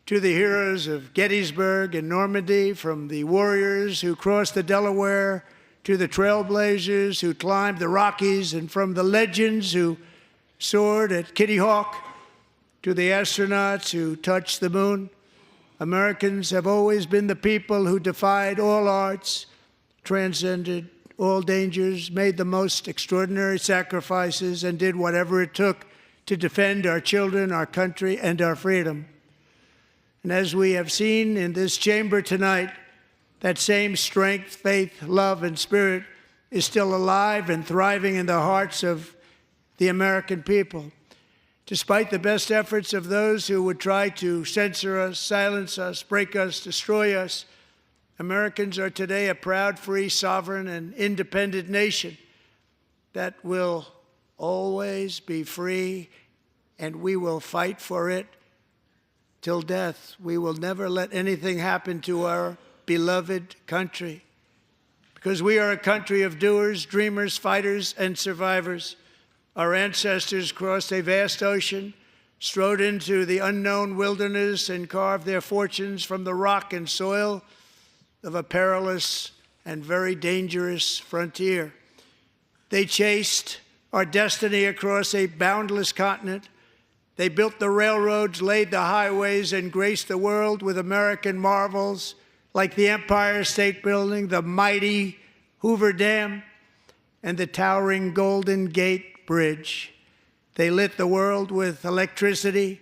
to the heroes of Gettysburg and Normandy, from the warriors who crossed the Delaware to the trailblazers who climbed the Rockies, and from the legends who soared at Kitty Hawk to the astronauts who touched the moon, Americans have always been the people who defied all odds, transcended all dangers, made the most extraordinary sacrifices, and did whatever it took to defend our children, our country, and our freedom. And as we have seen in this chamber tonight, that same strength, faith, love, and spirit is still alive and thriving in the hearts of the American people. Despite the best efforts of those who would try to censor us, silence us, break us, destroy us, Americans are today a proud, free, sovereign, and independent nation that will always be free, and we will fight for it till death. We will never let anything happen to our beloved country, because we are a country of doers, dreamers, fighters, and survivors. Our ancestors crossed a vast ocean, strode into the unknown wilderness, and carved their fortunes from the rock and soil of a perilous and very dangerous frontier. They chased our destiny across a boundless continent. They built the railroads, laid the highways, and graced the world with American marvels like the Empire State Building, the mighty Hoover Dam, and the towering Golden Gate Bridge. They lit the world with electricity,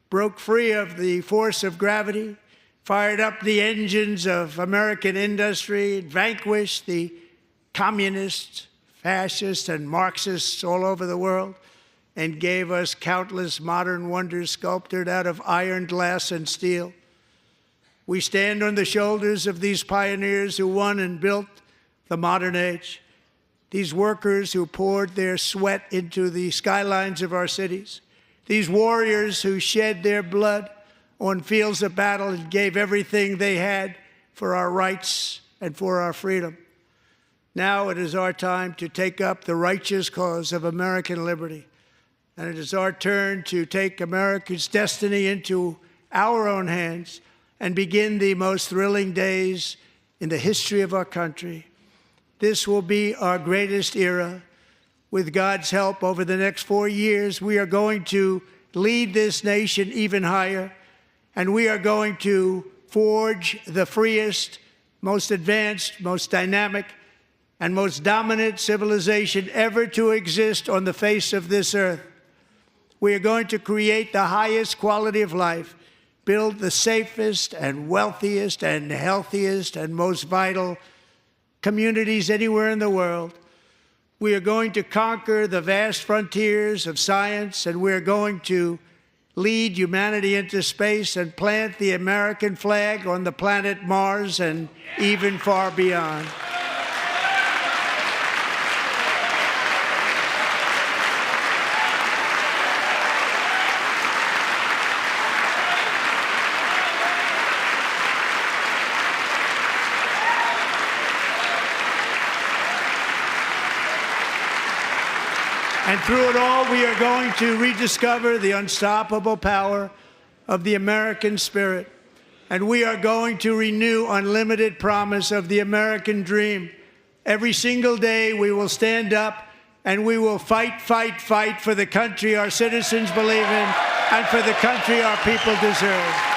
broke free of the force of gravity, fired up the engines of American industry, vanquished the communists, fascists, and Marxists all over the world, and gave us countless modern wonders sculptured out of iron, glass, and steel. We stand on the shoulders of these pioneers who won and built the modern age, these workers who poured their sweat into the skylines of our cities, these warriors who shed their blood on fields of battle and gave everything they had for our rights and for our freedom. Now it is our time to take up the righteous cause of American liberty. And it is our turn to take America's destiny into our own hands and begin the most thrilling days in the history of our country. This will be our greatest era. With God's help, over the next 4 years, we are going to lead this nation even higher, and we are going to forge the freest, most advanced, most dynamic, and most dominant civilization ever to exist on the face of this earth. We are going to create the highest quality of life, build the safest and wealthiest and healthiest and most vital communities anywhere in the world. We are going to conquer the vast frontiers of science, and we are going to lead humanity into space and plant the American flag on the planet Mars and even far beyond. And through it all, we are going to rediscover the unstoppable power of the American spirit. And we are going to renew unlimited promise of the American dream. Every single day, we will stand up and we will fight, fight, fight for the country our citizens believe in and for the country our people deserve.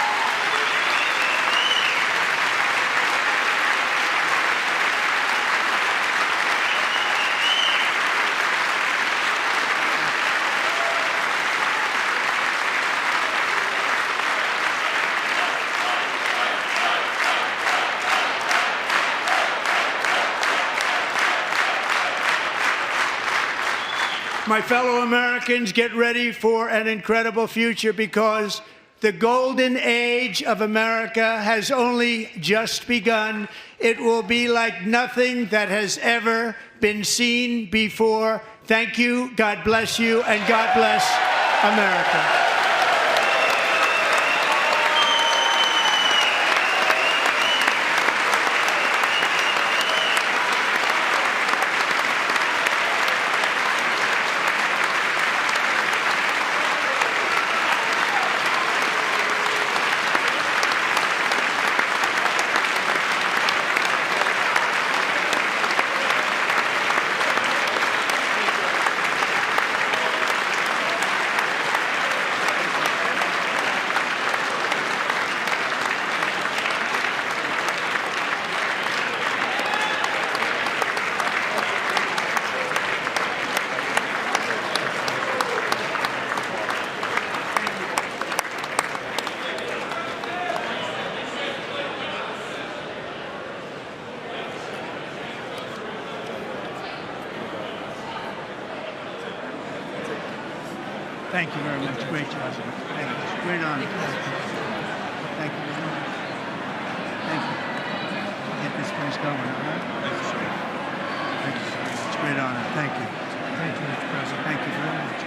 My fellow Americans, get ready for an incredible future, because the golden age of America has only just begun. It will be like nothing that has ever been seen before. Thank you, God bless you, and God bless America. Thank you very much. Great job. Thank you. Great honor. Thank you very much. Thank you. Get this place going, all right? Thank you very much. Great honor. Thank you. Thank you, Mr. President. Thank you very much.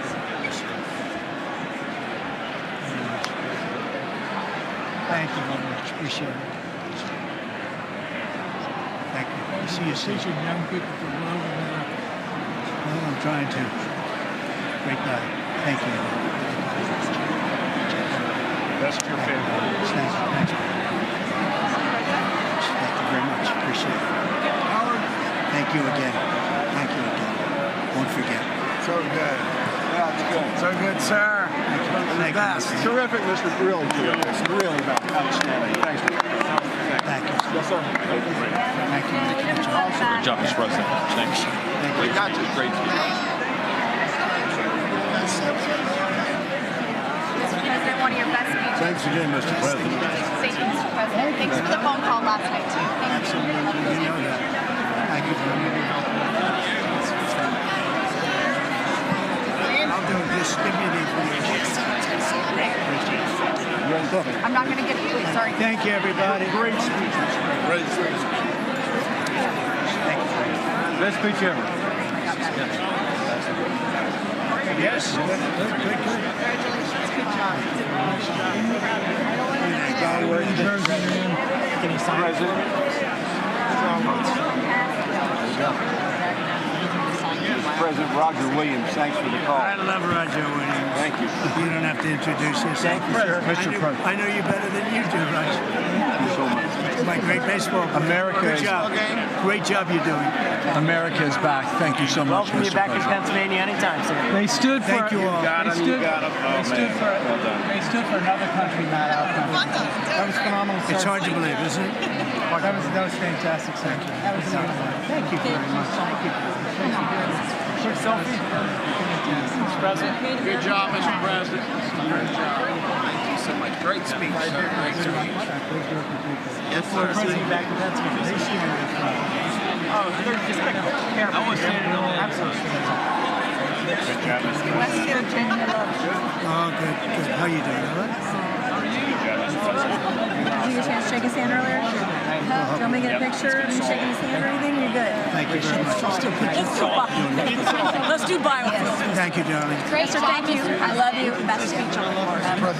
Thank you very much. Appreciate it. Thank you. See you soon. Teaching young people to love America. Well, I'm trying to. Great guy. Thank you. That's your favorite. Thanks. Thank you very much. Appreciate it. Howard. Thank you again. Thank you again. Won't forget. So good. Yeah, it's good. So good, sir. Thank you. Thank you. Terrific, Mr. Really terrific. Really outstanding. Thanks. Thank you. Yes, sir. Thank you. Good job, Mr. President. Thanks. Thank you. Great. President, one of your best speeches. Thanks again, Mr. President. Thank you, Mr. President. Thanks for the phone call last night, too. Thank you. You know that. Thank you very much. I'll do it. Just give me the information. I'm not going to give it to you. Sorry. Thank you, everybody. Great speech. Great speech. Best speech ever. Yes. Good. Congratulations. Good job. Can you sign President Roger Williams, thanks for the call. I love Roger Williams. Thank you. You don't have to introduce yourself. Mr. President. I know you better than you do, Roger. Thank you so much. My great baseball player. America Good is- job. Great job you're doing. America is back. Thank you so much, Welcome you back to Pennsylvania anytime, sir. They stood for. Thank you all. They stood for another country, not our country. That was phenomenal. Sir. It's hard to believe, isn't it? That was fantastic, sir. That was Thank you very much. Thank you. quick selfie. Mr. President. Good job, Mr. President. Great job. Thank you so much. Great speech, sir. Great speech. Yes, sir. President back to Pennsylvania. Oh, they're just careful. I was standing on that. West Virginia loves you. Oh, good. How you doing? All right? Did you get a chance to shake his hand earlier? Do you want me to get a picture of you shaking his hand or anything? You're good. Thank you very much. Let's do biofilm. Thank you, darling. Great, sir. Thank you. I love you. Best speech on the floor ever.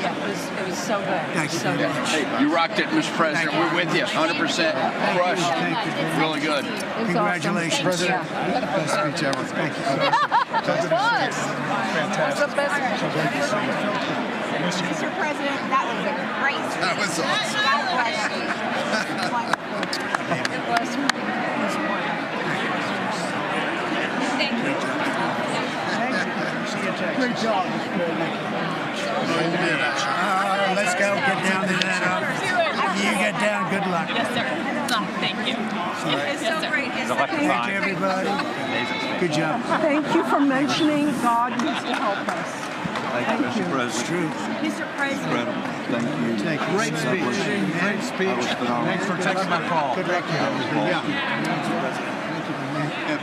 Yeah, it was so good. Thank you. So good. Hey, you rocked it, Mr. President. We're with you. 100%. Crushed. Thank you. Really good. It was Congratulations. awesome. Yeah. Best speech ever. Thank you. It was. Fantastic. Mr. President, that was a great speech. That was awesome. God bless you. It was wonderful. Thank you. Great job. Let's go. Get down to that. You get down. Good luck. Yes, sir. Thank you. It's so great. Thank you, everybody. Good job. Thank you for mentioning God needs to help us. Thank you, Mr. It's President. true. Mr. President. Thank you. Thank you. Great speech. Great speech. Thanks for taking my call. Good luck. Yeah. Thank you, my man.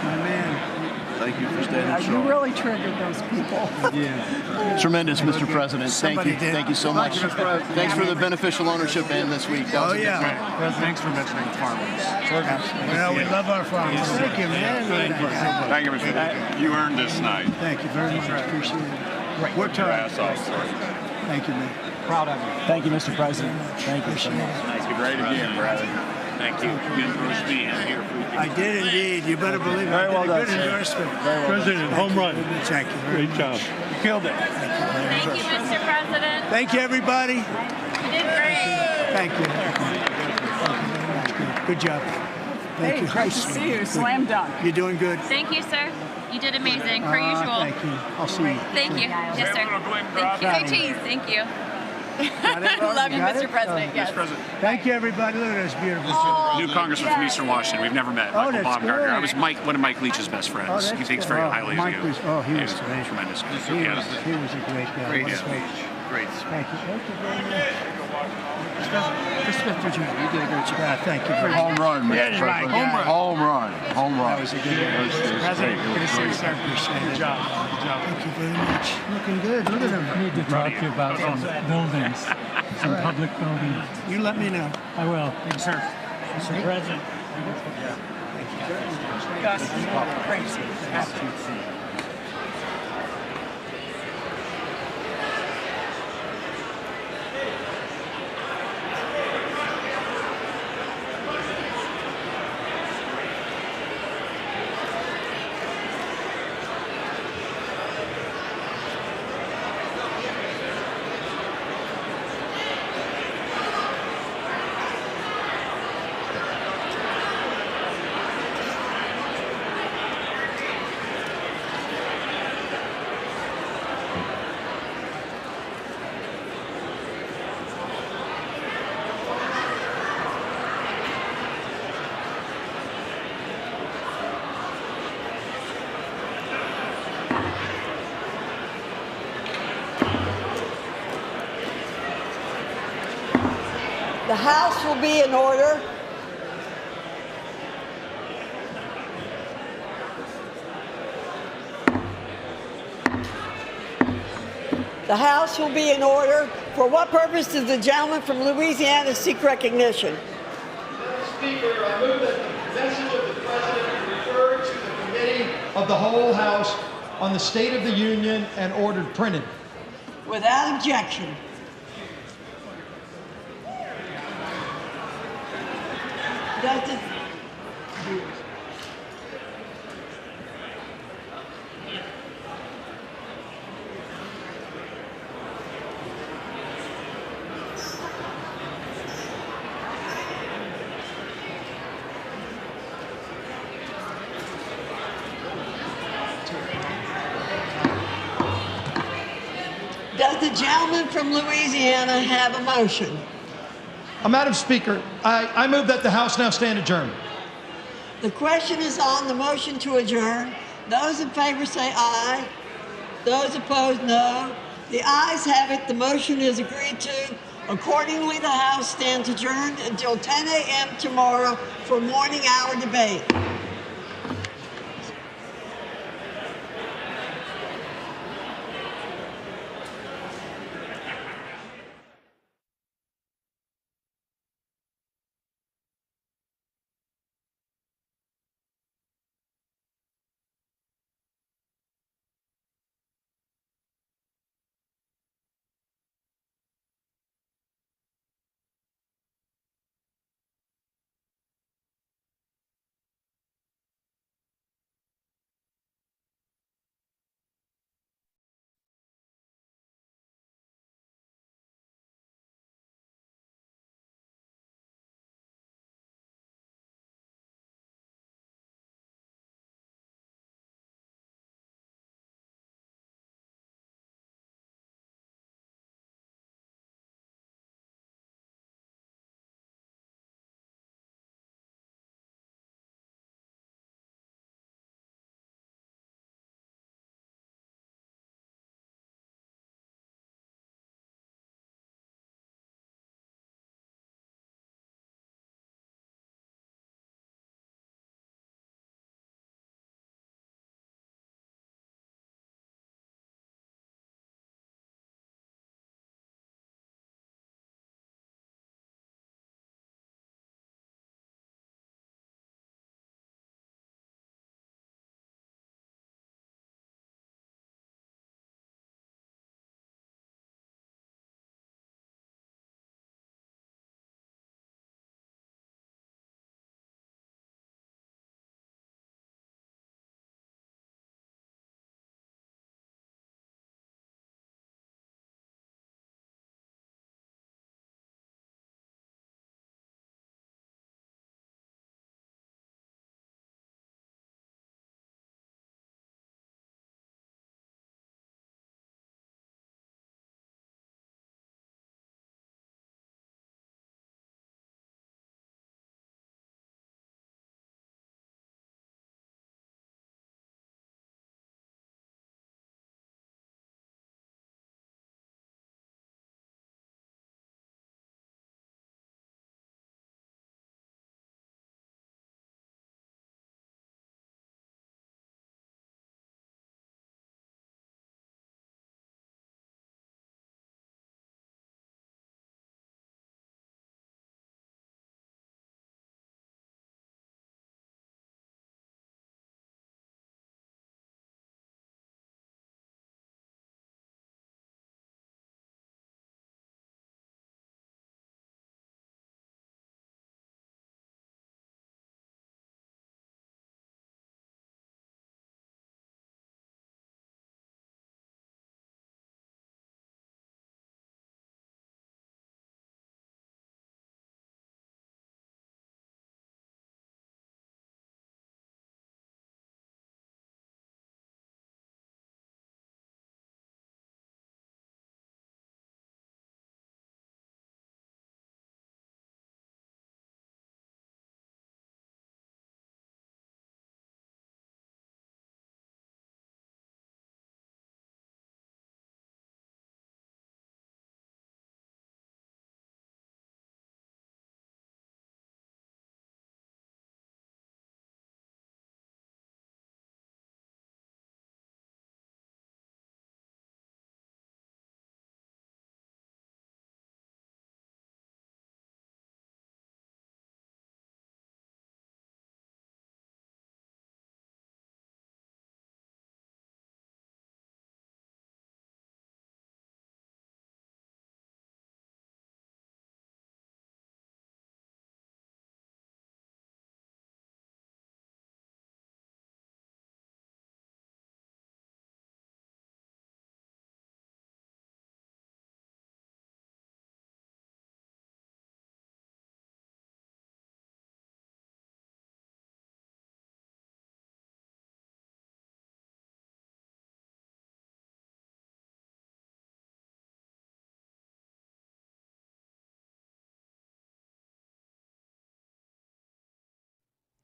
My man. Thank you for standing You strong. really triggered those people. Yeah. Tremendous, Mr. President. Thank Somebody you. did. Thank you so much. Thanks for the beneficial ownership and this week. That was Oh, a good yeah. one. Thanks for mentioning farmers. Well, we love our farmers. Thank you, man. Thank you, Mr. President. You earned this night. Thank you very much. Appreciate it. Worked hard. Thank you, man. Proud of you. Thank you, Mr. President. Thank you so much. Thank you. Great again, brother. Thank you. Good for being here. I did indeed. You better believe it. Very well I did a done, good sir. endorsement. President, home run. Thank you very much. job. You killed it. Thank you, Mr. President. Thank you, everybody. You did great. Thank you. Good job. Thank you. Great to see you. Slam dunk. You're doing good. Thank you, sir. You did amazing, per usual. Thank you. I'll see you. Thank you. Yes, sir. Thank you. Go cheese. Thank you. Love you, Mr. President. Yes. Thank you, everybody. Look at this beautiful. New congressman from Eastern Washington. We've never met. Oh, Michael that's Baumgartner. good. I was one of Mike Leach's best friends. Oh, that's He thinks good. very Oh, highly Mike of you. was- oh, he was great. Tremendous. He was a great guy. Great What a speech. Great Thank you. Thank you very much. Mr. Jr., you did a great job. Thank you very much. Home run, Mr. President. Home run. Home run. That was a good one. Mr. President, good to see you, sir. Appreciate it. Good job. Thank you very much. Looking good. Look at him. I need to talk to you about some buildings, some public buildings. You let me know. I will. Thank you, sir. Mr. President. Gus, crazy. The House will be in order. The House will be in order. For what purpose does the gentleman from Louisiana seek recognition? Speaker, I move that the message of the President be referred to the Committee of the whole House on the State of the Union and ordered printed. Without objection. Does the gentleman from Louisiana have a motion? Madam Speaker, I move that the House now stand adjourned. The question is on the motion to adjourn. Those in favor say aye. Those opposed, no. The ayes have it. The motion is agreed to. Accordingly, the House stands adjourned until 10 a.m. tomorrow for morning hour debate.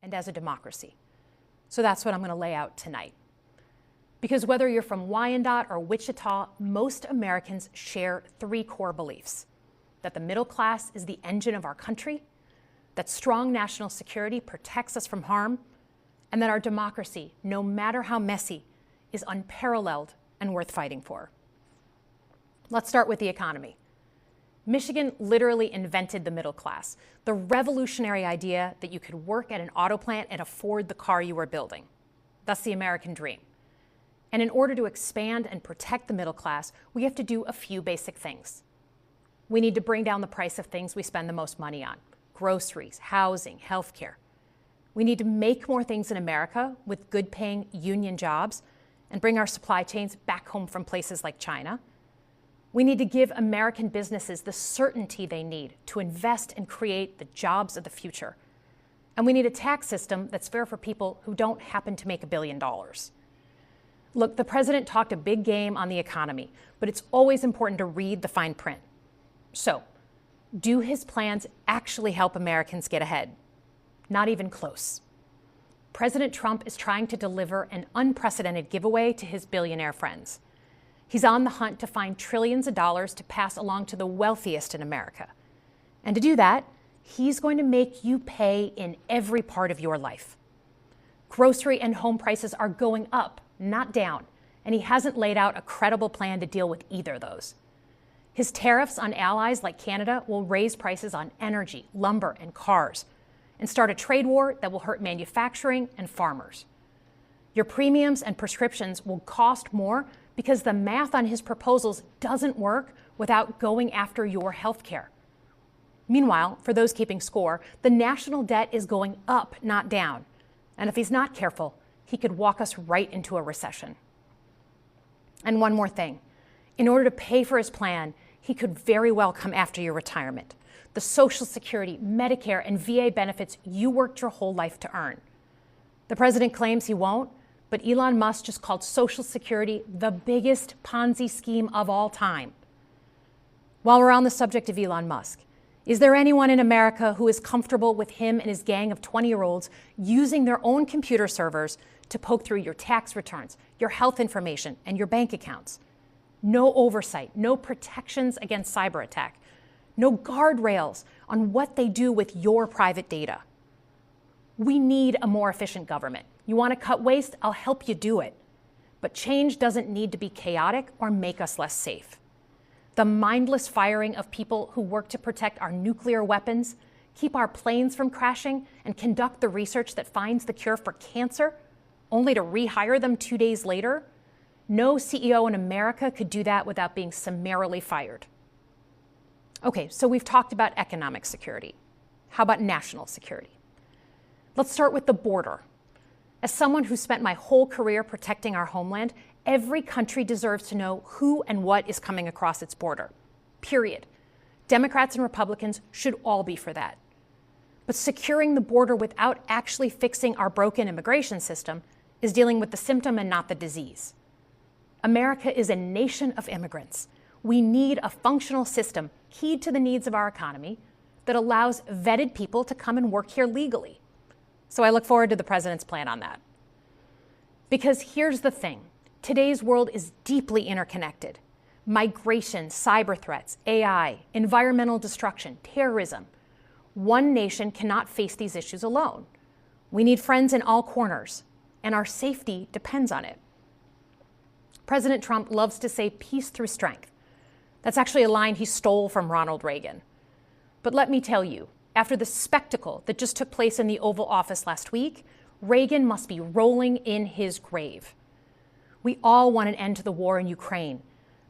and as a democracy. So that's what I'm going to lay out tonight. Because whether you're from Wyandotte or Wichita, most Americans share three core beliefs: that the middle class is the engine of our country, that strong national security protects us from harm, and that our democracy, no matter how messy, is unparalleled and worth fighting for. Let's start with the economy. Michigan literally invented the middle class, the revolutionary idea that you could work at an auto plant and afford the car you were building. That's the American dream. And in order to expand and protect the middle class, we have to do a few basic things. We need to bring down the price of things we spend the most money on: groceries, housing, healthcare. We need to make more things in America with good-paying union jobs and bring our supply chains back home from places like China. We need to give American businesses the certainty they need to invest and create the jobs of the future. And we need a tax system that's fair for people who don't happen to make $1 billion. Look, the president talked a big game on the economy, but it's always important to read the fine print. So, do his plans actually help Americans get ahead? Not even close. President Trump is trying to deliver an unprecedented giveaway to his billionaire friends. He's on the hunt to find trillions of dollars to pass along to the wealthiest in America. And to do that, he's going to make you pay in every part of your life. Grocery and home prices are going up, not down, and he hasn't laid out a credible plan to deal with either of those. His tariffs on allies like Canada will raise prices on energy, lumber, and cars, and start a trade war that will hurt manufacturing and farmers. Your premiums and prescriptions will cost more because the math on his proposals doesn't work without going after your health care. Meanwhile, for those keeping score, the national debt is going up, not down. And if he's not careful, he could walk us right into a recession. And one more thing. In order to pay for his plan, he could very well come after your retirement, the Social Security, Medicare, and VA benefits you worked your whole life to earn. The president claims he won't, but Elon Musk just called Social Security the biggest Ponzi scheme of all time. While we're on the subject of Elon Musk, is there anyone in America who is comfortable with him and his gang of 20-year-olds using their own computer servers to poke through your tax returns, your health information, and your bank accounts? No oversight, no protections against cyber attack, no guardrails on what they do with your private data. We need a more efficient government. You want to cut waste? I'll help you do it. But change doesn't need to be chaotic or make us less safe. The mindless firing of people who work to protect our nuclear weapons, keep our planes from crashing, and conduct the research that finds the cure for cancer, only to rehire them 2 days later? No CEO in America could do that without being summarily fired. Okay, so we've talked about economic security. How about national security? Let's start with the border. As someone who spent my whole career protecting our homeland, every country deserves to know who and what is coming across its border. Period. Democrats and Republicans should all be for that. But securing the border without actually fixing our broken immigration system is dealing with the symptom and not the disease. America is a nation of immigrants. We need a functional system keyed to the needs of our economy that allows vetted people to come and work here legally. So I look forward to the president's plan on that. Because here's the thing. Today's world is deeply interconnected. Migration, cyber threats, AI, environmental destruction, terrorism. One nation cannot face these issues alone. We need friends in all corners, and our safety depends on it. President Trump loves to say peace through strength. That's actually a line he stole from Ronald Reagan. But let me tell you, after the spectacle that just took place in the Oval Office last week, Reagan must be rolling in his grave. We all want an end to the war in Ukraine,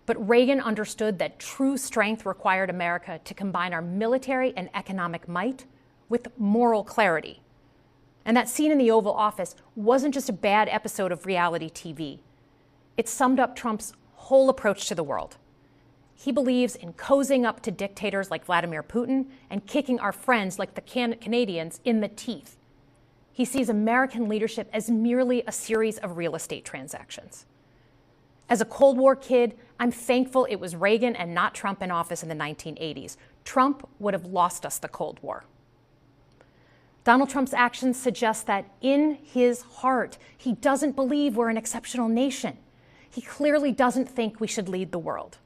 but Reagan understood that true strength required America to combine our military and economic might with moral clarity. And that scene in the Oval Office wasn't just a bad episode of reality TV. It summed up Trump's whole approach to the world. He believes in cozying up to dictators like Vladimir Putin and kicking our friends like the Canadians in the teeth. He sees American leadership as merely a series of real estate transactions. As a Cold War kid, I'm thankful it was Reagan and not Trump in office in the 1980s. Trump would have lost us the Cold War. Donald Trump's actions suggest that in his heart, he doesn't believe we're an exceptional nation. He clearly doesn't think we should lead the world.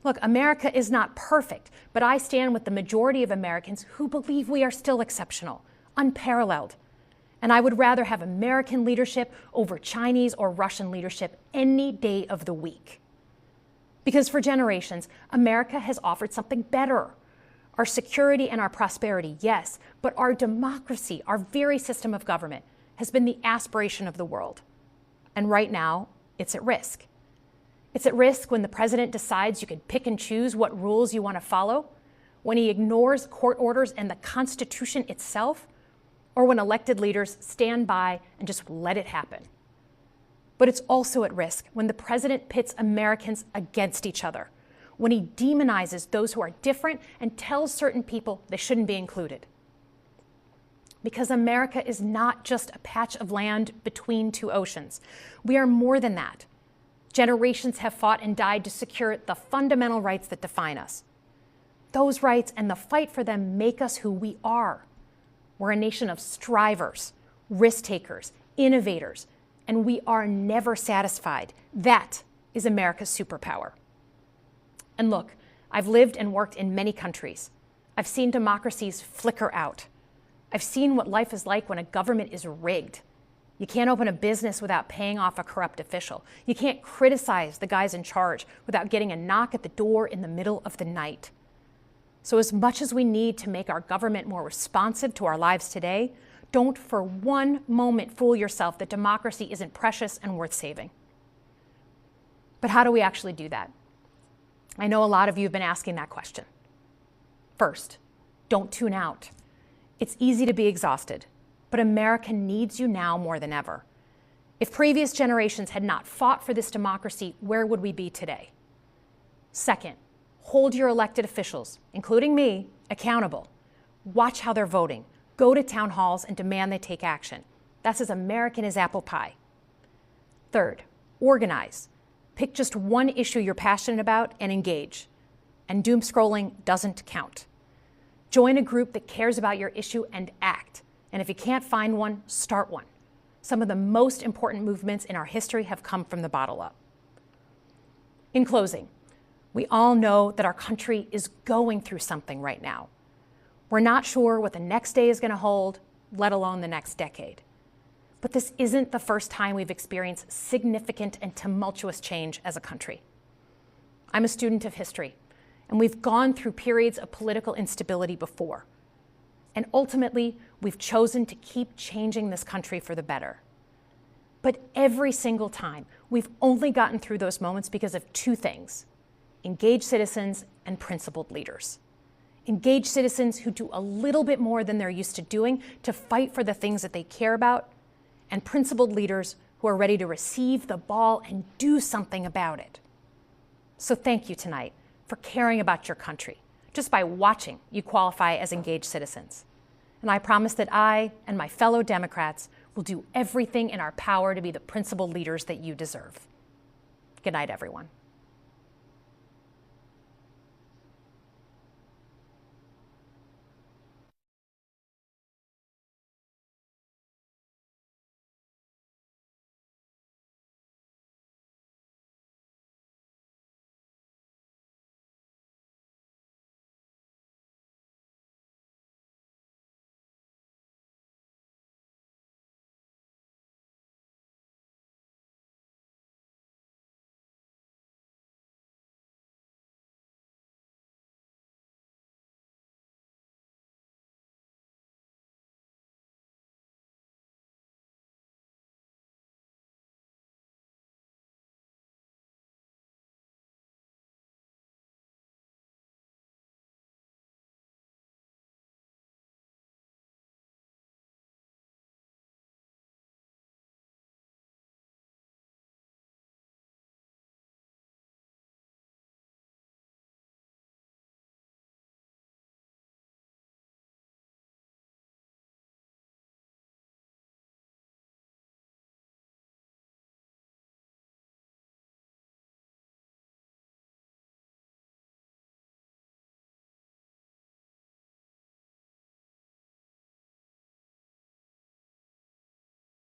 Look, America is not perfect, but I stand with the majority of Americans who believe we are still exceptional, unparalleled. And I would rather have American leadership over Chinese or Russian leadership any day of the week. Because for generations, America has offered something better. Our security and our prosperity, yes, but our democracy, our very system of government, has been the aspiration of the world. And right now, it's at risk. It's at risk when the president decides you can pick and choose what rules you want to follow, when he ignores court orders and the Constitution itself, or when elected leaders stand by and just let it happen. But it's also at risk when the president pits Americans against each other, when he demonizes those who are different and tells certain people they shouldn't be included. Because America is not just a patch of land between two oceans. We are more than that. Generations have fought and died to secure the fundamental rights that define us. Those rights and the fight for them make us who we are. We're a nation of strivers, risk takers, innovators, and we are never satisfied. That is America's superpower. And look, I've lived and worked in many countries. I've seen democracies flicker out. I've seen what life is like when a government is rigged. You can't open a business without paying off a corrupt official. You can't criticize the guys in charge without getting a knock at the door in the middle of the night. So as much as we need to make our government more responsive to our lives today, don't for one moment fool yourself that democracy isn't precious and worth saving. But how do we actually do that? I know a lot of you have been asking that question. First, don't tune out. It's easy to be exhausted, but America needs you now more than ever. If previous generations had not fought for this democracy, where would we be today? Second, hold your elected officials, including me, accountable. Watch how they're voting. Go to town halls and demand they take action. That's as American as apple pie. Third, organize. Pick just one issue you're passionate about and engage. And doom scrolling doesn't count. Join a group that cares about your issue and act. And if you can't find one, start one. Some of the most important movements in our history have come from the bottom up. In closing, we all know that our country is going through something right now. We're not sure what the next day is going to hold, let alone the next decade. But this isn't the first time we've experienced significant and tumultuous change as a country. I'm a student of history, and we've gone through periods of political instability before. And ultimately, we've chosen to keep changing this country for the better. But every single time, we've only gotten through those moments because of two things: engaged citizens and principled leaders. Engaged citizens who do a little bit more than they're used to doing to fight for the things that they care about, and principled leaders who are ready to receive the ball and do something about it. So thank you tonight for caring about your country. Just by watching, you qualify as engaged citizens. And I promise that I and my fellow Democrats will do everything in our power to be the principled leaders that you deserve. Good night, everyone.